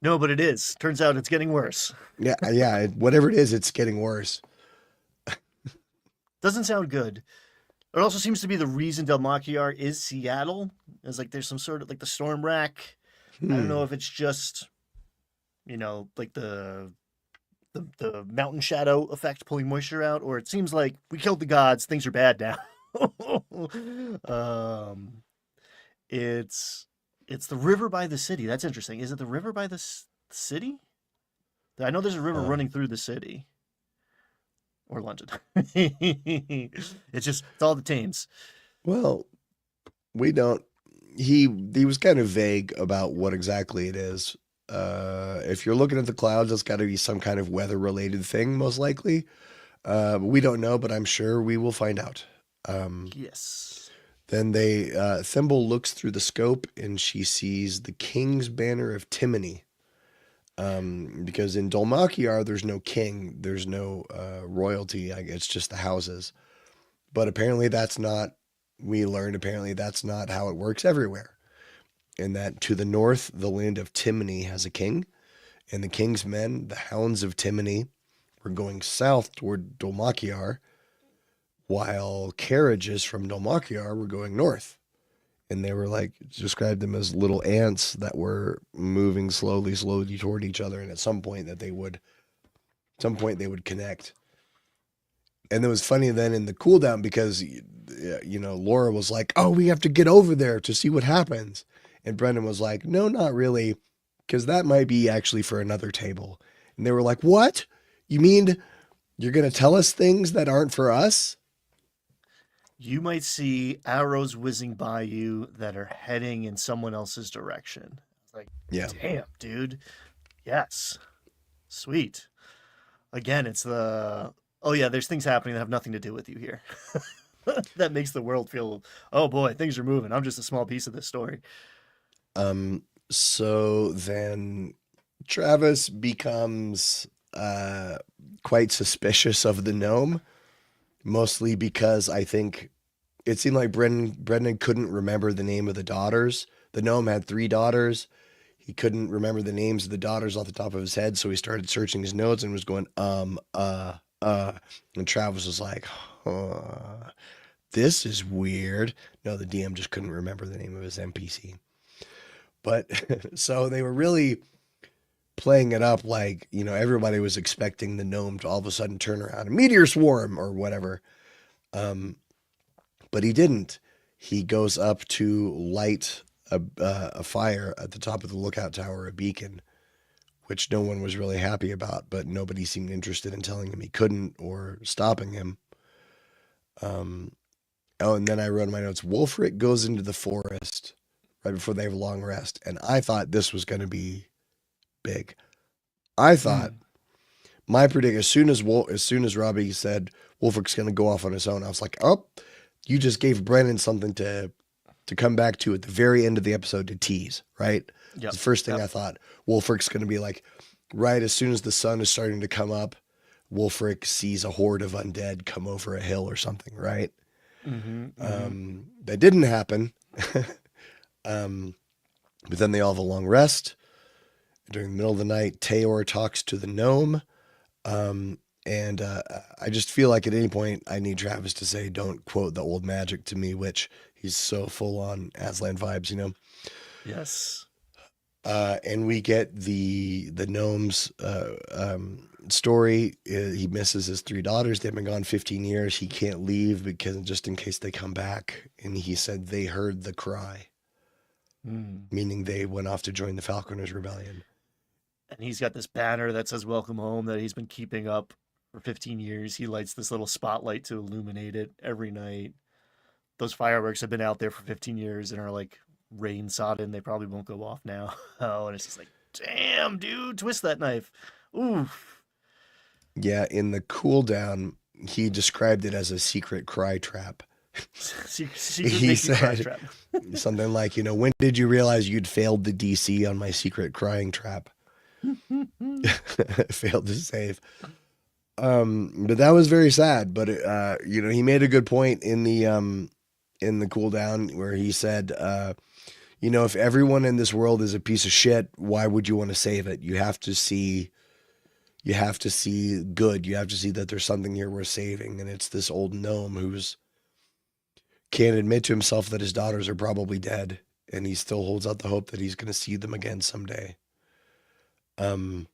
No, but it is. Turns out it's getting worse. Yeah. Whatever it is, it's getting worse. Doesn't sound good. It also seems to be the reason Delmakiar is Seattle. It's like there's some sort of like the storm rack. I don't know if it's just, like the mountain shadow effect pulling moisture out, or it seems like we killed the gods. Things are bad now. It's the river by the city. That's interesting. Is it the river by the city? I know there's a river running through the city. Or London. It's all the Thames. Well, we don't. He was kind of vague about what exactly it is. If you're looking at the clouds, it's got to be some kind of weather-related thing, most likely. We don't know, but I'm sure we will find out. Yes. Then Thimble looks through the scope and she sees the King's Banner of Timony. Because in Dolmakiar, there's no king, there's no royalty. It's just the houses. But apparently we learned apparently that's not how it works everywhere. And that to the north, the land of Timony has a king, and the king's men, the hounds of Timony, were going south toward Dolmakiar, while carriages from Dolmakiar were going north. And they were like, described them as little ants that were moving slowly toward each other. And at some point they would connect. And it was funny then in the cooldown because, Laura was like, oh, we have to get over there to see what happens. And Brendan was like, no, not really, because that might be actually for another table. And they were like, what? You mean you're going to tell us things that aren't for us? You might see arrows whizzing by you that are heading in someone else's direction. It's like, Yeah. damn, dude. Yes. Sweet. Again, it's oh yeah, there's things happening that have nothing to do with you here. That makes the world feel, oh boy, things are moving. I'm just a small piece of this story. So then Travis becomes quite suspicious of the gnome, mostly because I think it seemed like Brendan couldn't remember the name of the daughters. The gnome had 3 daughters. He couldn't remember the names of the daughters off the top of his head, so he started searching his notes and was going, and Travis was like, this is weird. No, the DM just couldn't remember the name of his NPC. But so they were really playing it up like, everybody was expecting the gnome to all of a sudden turn around and meteor swarm or whatever. But he didn't. He goes up to light a fire at the top of the lookout tower, a beacon, which no one was really happy about, but nobody seemed interested in telling him he couldn't or stopping him. And then I wrote in my notes, Wolfric goes into the forest right before they have a long rest. And I thought this was going to be big. I thought my prediction, as soon as Robbie said Wolfric's going to go off on his own, I was like, oh, you just gave Brennan something to come back to at the very end of the episode to tease, right? Yep. The first thing I thought, Wolfric's going to be like, right as soon as the sun is starting to come up, Wolfric sees a horde of undead come over a hill or something, right? That didn't happen. But then they all have a long rest. During the middle of the night, Taor talks to the gnome. And I just feel like at any point I need Travis to say, don't quote the old magic to me, which he's so full on Aslan vibes, Yes. And we get the gnome's story. He misses his 3 daughters. They've been gone 15 years. He can't leave because just in case they come back. And he said they heard the cry, meaning they went off to join the Falconers Rebellion. And he's got this banner that says welcome home that he's been keeping up for 15 years. He lights this little spotlight to illuminate it every night. Those fireworks have been out there for 15 years and are like rain sodden. They probably won't go off now. Oh, and it's just like, damn, dude, twist that knife. Oof. Yeah, in the cooldown, he described it as a secret cry trap. He said something like, when did you realize you'd failed the DC on my secret crying trap? Failed to save. But that was very sad. But he made a good point in the cooldown where he said, if everyone in this world is a piece of shit, why would you want to save it? You have to see good. You have to see that there's something here worth saving. And it's this old gnome who's can't admit to himself that his daughters are probably dead, and he still holds out the hope that he's going to see them again someday. Then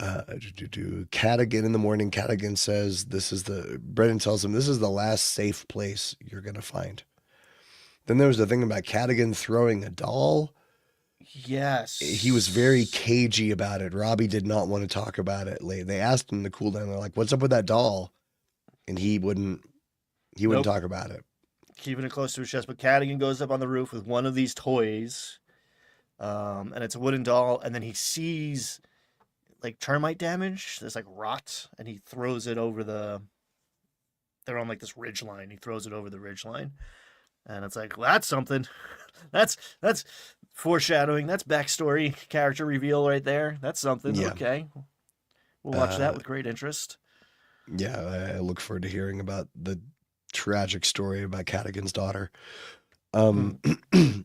Cadigan in the morning, Cadigan says Brendan tells him this is the last safe place you're going to find. Then there was the thing about Cadigan throwing a doll. Yes. He was very cagey about it. Robbie did not want to talk about it. They asked him in the cooldown, they're like, what's up with that doll? And he wouldn't talk about it. Keeping it close to his chest. But Cadigan goes up on the roof with one of these toys. And it's a wooden doll. And then he sees like termite damage. There's like rot. And he throws it over they're on like this ridge line. He throws it over the ridge line. And it's like, well, that's something. That's foreshadowing. That's backstory, character reveal right there. That's something. Yeah. Okay. We'll watch that with great interest. Yeah, I look forward to hearing about the tragic story about Cadigan's daughter. Mm. Um,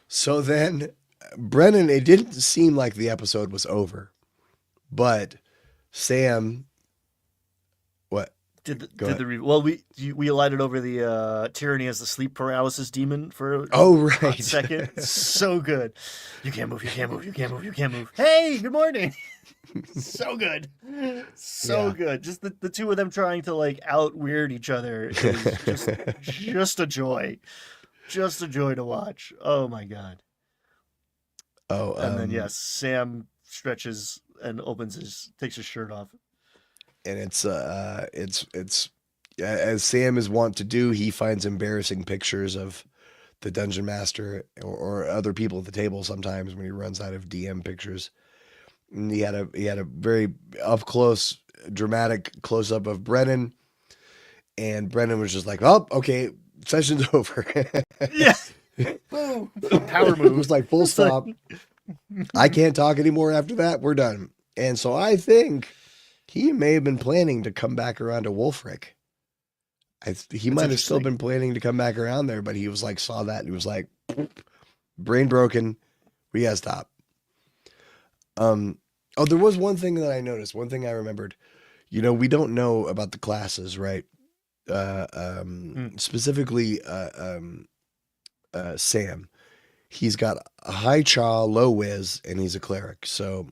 so then, Brennan, it didn't seem like the episode was over, but Sam, what? Go Did ahead. the well we alighted over the tyranny as the sleep paralysis demon for a Oh, hot right. second. So good. You can't move. You can't move. You can't move. You can't move. Hey, good morning. So good. So Yeah. good. Just the two of them trying to like out weird each other is just a joy. Just a joy to watch. Oh my god. Oh, And then yes, Sam stretches and takes his shirt off. and it's as Sam is wont to do, he finds embarrassing pictures of the dungeon master or other people at the table sometimes when he runs out of DM pictures. And he had a very up close, dramatic close up of Brennan, and Brennan was just like, "Oh, okay, session's over." Yeah. Boom. Power It move. was like full It's like, stop. I can't talk anymore after that. We're done. And so I think he may have been planning to come back around to Wolfric. He that's might have still interesting. been planning to come back around there, but he was like, saw that and he was like, brain broken. We gotta stop. Um, oh, there was one thing that I noticed. One thing I remembered. We don't know about the classes, right? Mm. Specifically, Sam. He's got a high chaw, low whiz, and he's a cleric. So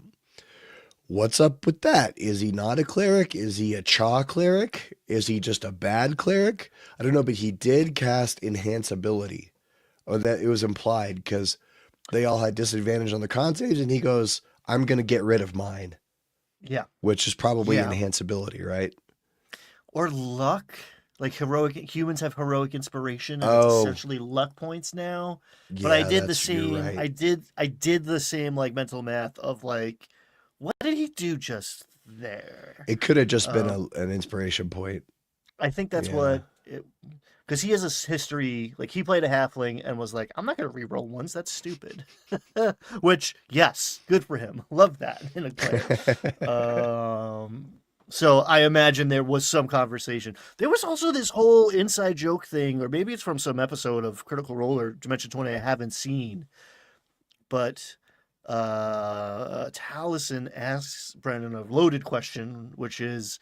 what's up with that? Is he not a cleric? Is he a chaw cleric? Is he just a bad cleric? I don't know, but he did cast enhance ability. Or that it was implied because they all had disadvantage on the con saves, and he goes, I'm gonna get rid of mine, Yeah. which is probably Yeah. enhance ability, right? Or luck. Like heroic humans have heroic inspiration and it's Oh, essentially luck points now. But I yeah, did the you're same right. I did the same like mental math of like what did he do just there? It could have just been Um an inspiration point. I think that's Yeah. what it because he has a history like he played a halfling and was like, I'm not gonna reroll ones, that's stupid. Which, yes, good for him. Love that in a player. Um, so I imagine there was some conversation. There was also this whole inside joke thing, or maybe it's from some episode of Critical Role or Dimension 20 I haven't seen, but Taliesin asks Brendan a loaded question, which is,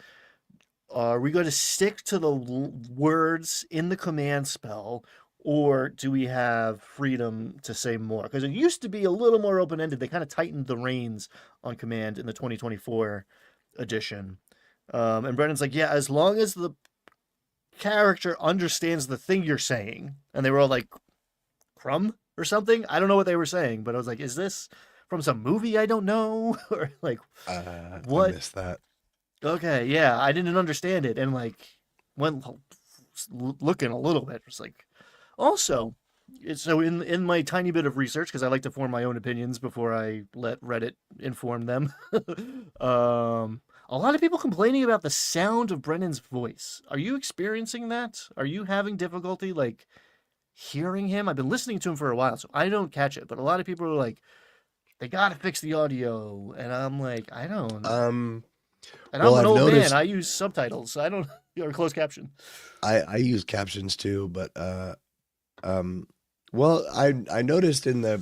are we going to stick to the words in the command spell, or do we have freedom to say more? Because it used to be a little more open ended. They kind of tightened the reins on command in the 2024 edition. And Brendan's like, yeah, as long as the character understands the thing you're saying. And they were all like, crumb or something. I don't know what they were saying, but I was like, is this from some movie I don't know? Or like, I what? missed that. Okay, yeah, I didn't understand it, and like went looking a little bit. It's like also, so in my tiny bit of research because I like to form my own opinions before I let Reddit inform them. A lot of people complaining about the sound of Brennan's voice. Are you experiencing that? Are you having difficulty like hearing him? I've been listening to him for a while, so I don't catch it. But a lot of people are like, they gotta fix the audio, and I'm like, I don't. Um, And well, I'm an I've old man. noticed I use subtitles. I don't or closed caption. I use captions too, but um, well, I noticed in the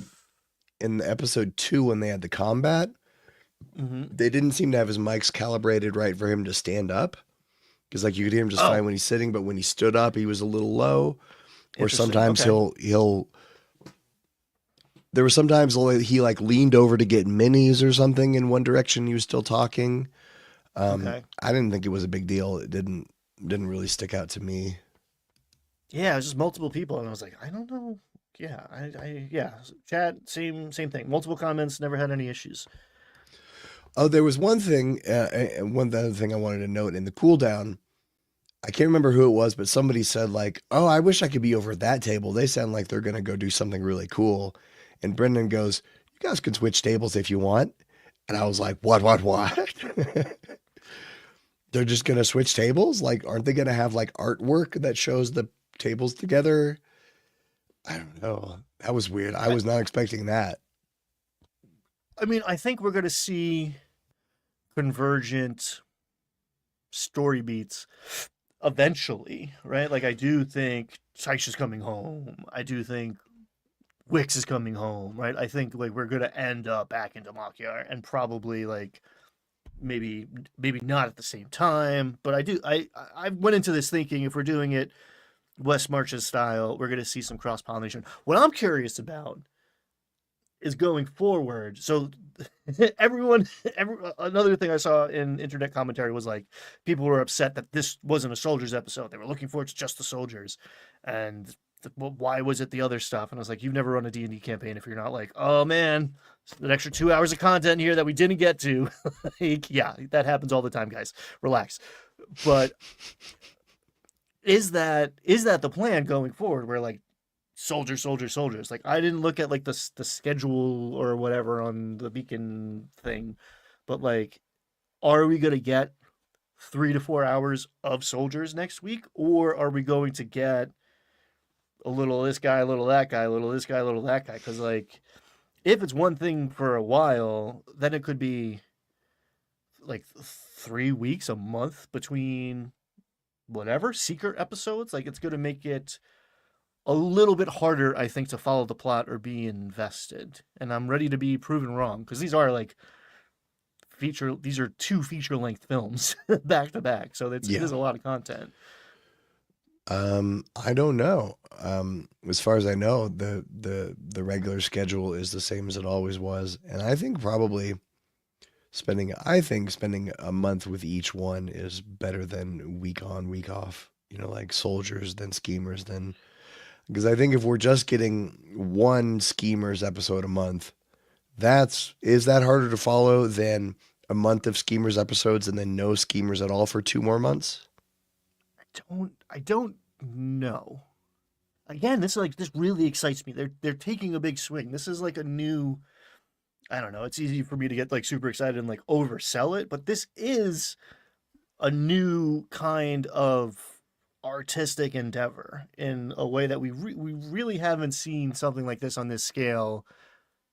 episode 2 when they had the combat, Mm-hmm. they didn't seem to have his mics calibrated right for him to stand up. Because like you could hear him just fine Oh, when he's sitting, but when he stood up, he was a little low. Or interesting. sometimes Okay. he'll there were sometimes he like leaned over to get minis or something in one direction. He was still talking. Okay. I didn't think it was a big deal. It didn't really stick out to me. Yeah, it was just multiple people, and I was like, I don't know. Yeah, yeah. Chat, same thing. Multiple comments, never had any issues. Oh, there was one thing, one other thing I wanted to note in the cooldown. I can't remember who it was, but somebody said like, "Oh, I wish I could be over at that table. They sound like they're gonna go do something really cool." And Brendan goes, "You guys can switch tables if you want." And I was like, "What?" They're just gonna switch tables? Like, aren't they gonna have like artwork that shows the tables together? I don't know. That was weird. I I, was not expecting that. I mean, I think we're going to see convergent story beats eventually, right? Like I do think Saish is coming home. I do think Wix is coming home, right? I think like we're gonna end up back into Makyar and probably like maybe not at the same time, but I went into this thinking if we're doing it West Marches style, we're gonna see some cross pollination. What I'm curious about is going forward. So another thing I saw in internet commentary was like people were upset that this wasn't a soldiers episode. They were looking forward to just the soldiers, and well, why was it the other stuff? And I was like, you've never run a D&D campaign if you're not like, oh man, an extra 2 hours of content here that we didn't get to. Like, yeah, that happens all the time, guys. Relax. But is that the plan going forward? Where like soldiers. Like I didn't look at like the schedule or whatever on the beacon thing, but like, are we gonna get 3 to 4 hours of soldiers next week, or are we going to get a little of this guy, a little of that guy, a little of this guy, a little of that guy? Because like, if it's one thing for a while, then it could be like 3 weeks, a month between whatever secret episodes. Like it's gonna make it a little bit harder, I think, to follow the plot or be invested. And I'm ready to be proven wrong because these are like these are 2 feature-length films back to back. So it is a lot of content. I don't know. As far as I know, the regular schedule is the same as it always was, and I think probably spending a month with each one is better than week on, week off. You know, like soldiers, then schemers, then. Because I think if we're just getting one Schemers episode a month, is that harder to follow than a month of Schemers episodes and then no Schemers at all for 2 more months? I don't know. Again, this really excites me. They're taking a big swing. This is like a new, I don't know. It's easy for me to get like super excited and like oversell it, but this is a new kind of artistic endeavor in a way that we really haven't seen something like this on this scale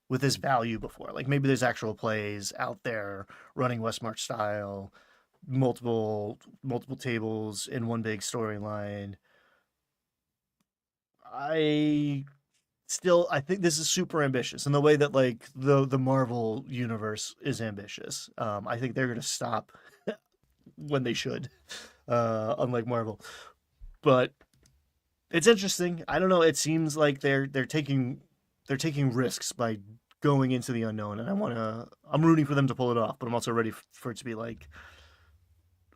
with this value before. Like maybe there's actual plays out there running West March style, multiple tables in one big storyline. I think this is super ambitious in the way that like the Marvel universe is ambitious. I think they're gonna stop when they should, unlike Marvel. But it's interesting. I don't know. It seems like they're taking risks by going into the unknown, and I'm rooting for them to pull it off, but I'm also ready for it to be like,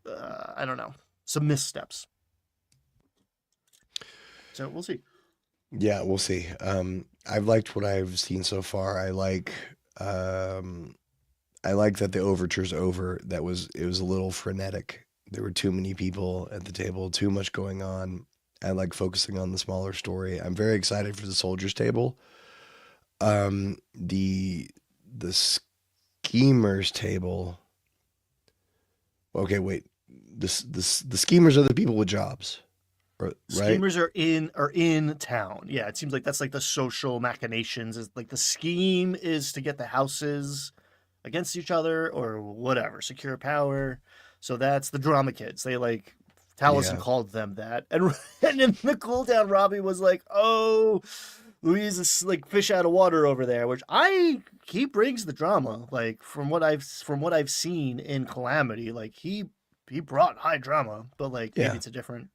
I don't know, some missteps. So we'll see. Yeah, we'll see. I've liked what I've seen so far. I like that the overture's over. It was a little frenetic. There were too many people at the table, too much going on. I like focusing on the smaller story. I'm very excited for the soldiers table. The schemers table. Okay, wait. The schemers are the people with jobs, right? Schemers are in town. Yeah, it seems like that's like the social machinations. Is like the scheme is to get the houses against each other or whatever, secure power. So that's the drama kids. They like Taliesin called them that, and in the cool down, Robbie was like, "Oh, Louise is like fish out of water over there," which he brings the drama. Like from what I've seen in Calamity, like he brought high drama, but like maybe it's a different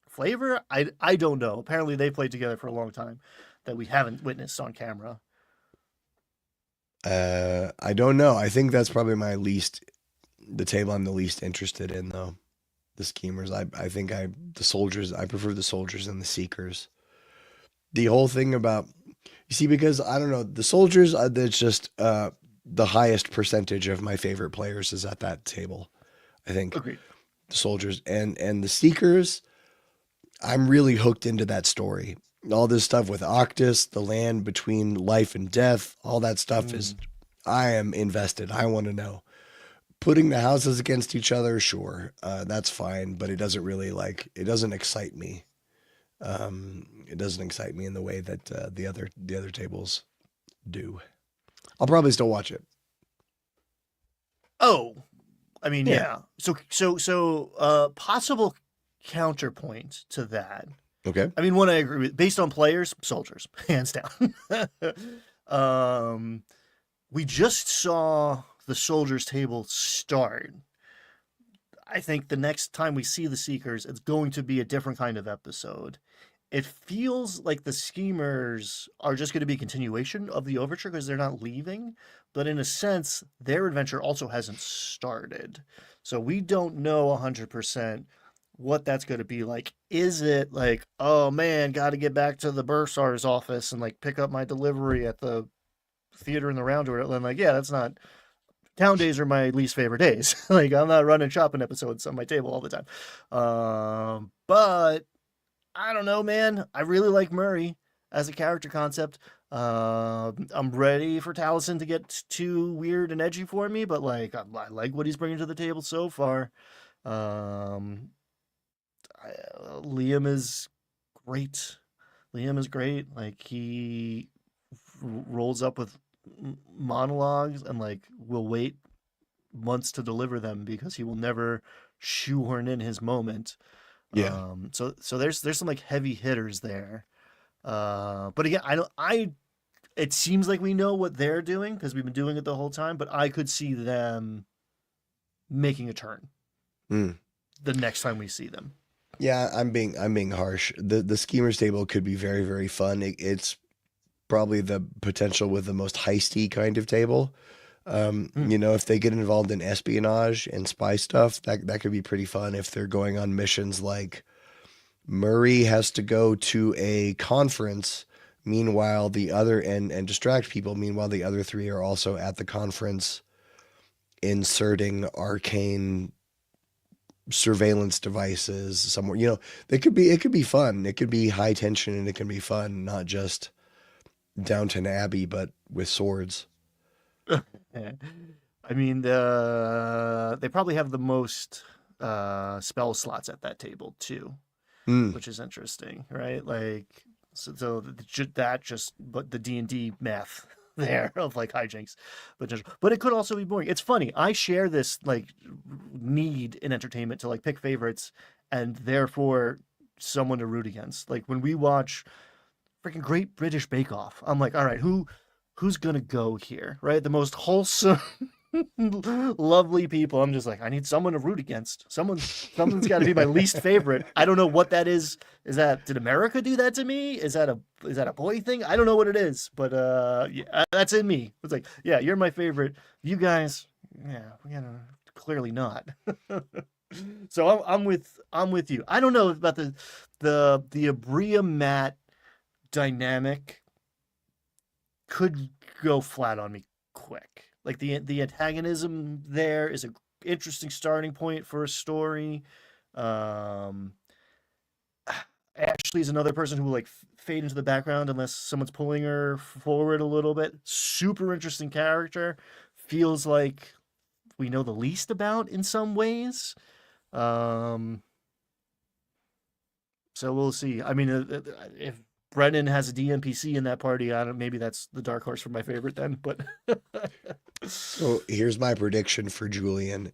flavor. I don't know. Apparently they played together for a long time that we haven't witnessed on camera. I don't know. I think that's probably the table I'm the least interested in, though. The schemers. I the soldiers. I prefer the soldiers and the seekers. The whole thing about, you see, because I don't know, the soldiers. That's just the highest percentage of my favorite players is at that table. I think. Agreed. The soldiers and the seekers. I'm really hooked into that story. All this stuff with Octus, the land between life and death, all that stuff is. I am invested. I want to know. Putting the houses against each other, sure, that's fine, but it doesn't really it doesn't excite me. It doesn't excite me in the way that the other tables do. I'll probably still watch it. Oh, I mean, Yeah. yeah. Possible counterpoint to that. Okay. I mean, one I agree with. Based on players, soldiers, hands down. um, we just saw the soldiers table start. I think the next time we see the Seekers, it's going to be a different kind of episode. It feels like the Schemers are just going to be a continuation of the Overture because they're not leaving, but in a sense, their adventure also hasn't started. So we don't know 100% what that's going to be like. Is it like, oh man, got to get back to the bursar's office and like pick up my delivery at the theater in the round or whatever? And like, yeah, that's not. Town days are my least favorite days. Like I'm not running shopping episodes on my table all the time. But I don't know, man. I really like Murray as a character concept. I'm ready for Taliesin to get too weird and edgy for me, but like I like what he's bringing to the table so far. Um, Liam is great. Liam is great. Like he rolls up with monologues and like will wait months to deliver them because he will never shoehorn in his moment. Yeah. So there's some like heavy hitters there. But again, I it seems like we know what they're doing because we've been doing it the whole time, but I could see them making a turn Mm. the next time we see them. Yeah, I'm being harsh. The schemers table could be very, very fun. It's probably the potential with the most heisty kind of table. You know, if they get involved in espionage and spy stuff, that could be pretty fun if they're going on missions like Murray has to go to a conference, meanwhile the other and distract people, meanwhile the other three are also at the conference inserting arcane surveillance devices somewhere. You know, it could be fun. It could be high tension and it can be fun, not just Downton Abbey, but with swords. I mean, they probably have the most spell slots at that table too, Mm, which is interesting, right? Like, that just but the D&D math there of like hijinks, but it could also be boring. It's funny. I share this like need in entertainment to like pick favorites and therefore someone to root against. Like when we watch freaking Great British Bake Off, I'm like, all right, who's gonna go here, right? The most wholesome, lovely people. I'm just like, I need someone to root against. Someone's got to be my least favorite. I don't know what that is. Did America do that to me? Is that a boy thing? I don't know what it is, but yeah, that's in me. It's like, yeah, you're my favorite. You guys, yeah, clearly not. So I'm with you. I don't know about the Abria Matt dynamic could go flat on me quick. Like the antagonism there is a interesting starting point for a story. Um, Ashley's another person who will like fade into the background unless someone's pulling her forward a little bit. Super interesting character. Feels like we know the least about in some ways. So we'll see. I mean, if Brennan has a DNPC in that party, I don't. Maybe that's the dark horse for my favorite then. But so here's my prediction for Julian,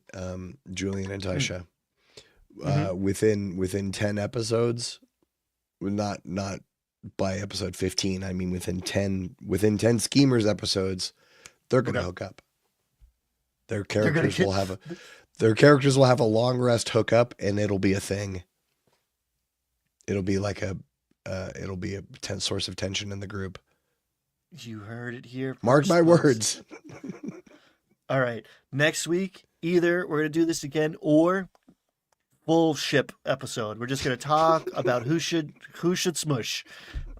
Julian and Taisha. Within 10 episodes, not by episode 15. I mean within 10 Schemers episodes, they're gonna hook up. Their characters will have a long rest hookup, and it'll be a thing. It'll be like it'll be a tense source of tension in the group. You heard it here. Mark my words. All right. Next week, either we're going to do this again or full ship episode. We're just going to talk about who should smush.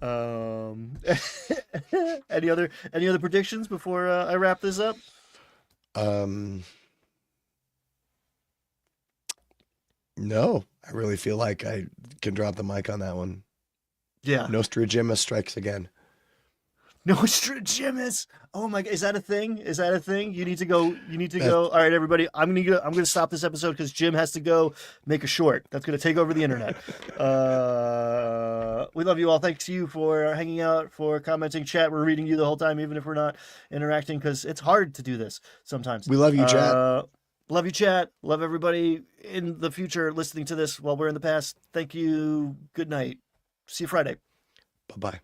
Any other predictions before I wrap this up? No, I really feel like I can drop the mic on that one. Yeah. Nostradamus strikes again. Nostradamus. Oh my God. Is that a thing? You need to go. All right, everybody. I'm going to stop this episode because Jim has to go make a short. That's going to take over the internet. We love you all. Thanks to you for hanging out, for commenting, chat. We're reading you the whole time, even if we're not interacting, because it's hard to do this sometimes. We love you, chat. Love you, chat. Love everybody in the future listening to this while we're in the past. Thank you. Good night. See you Friday. Bye bye.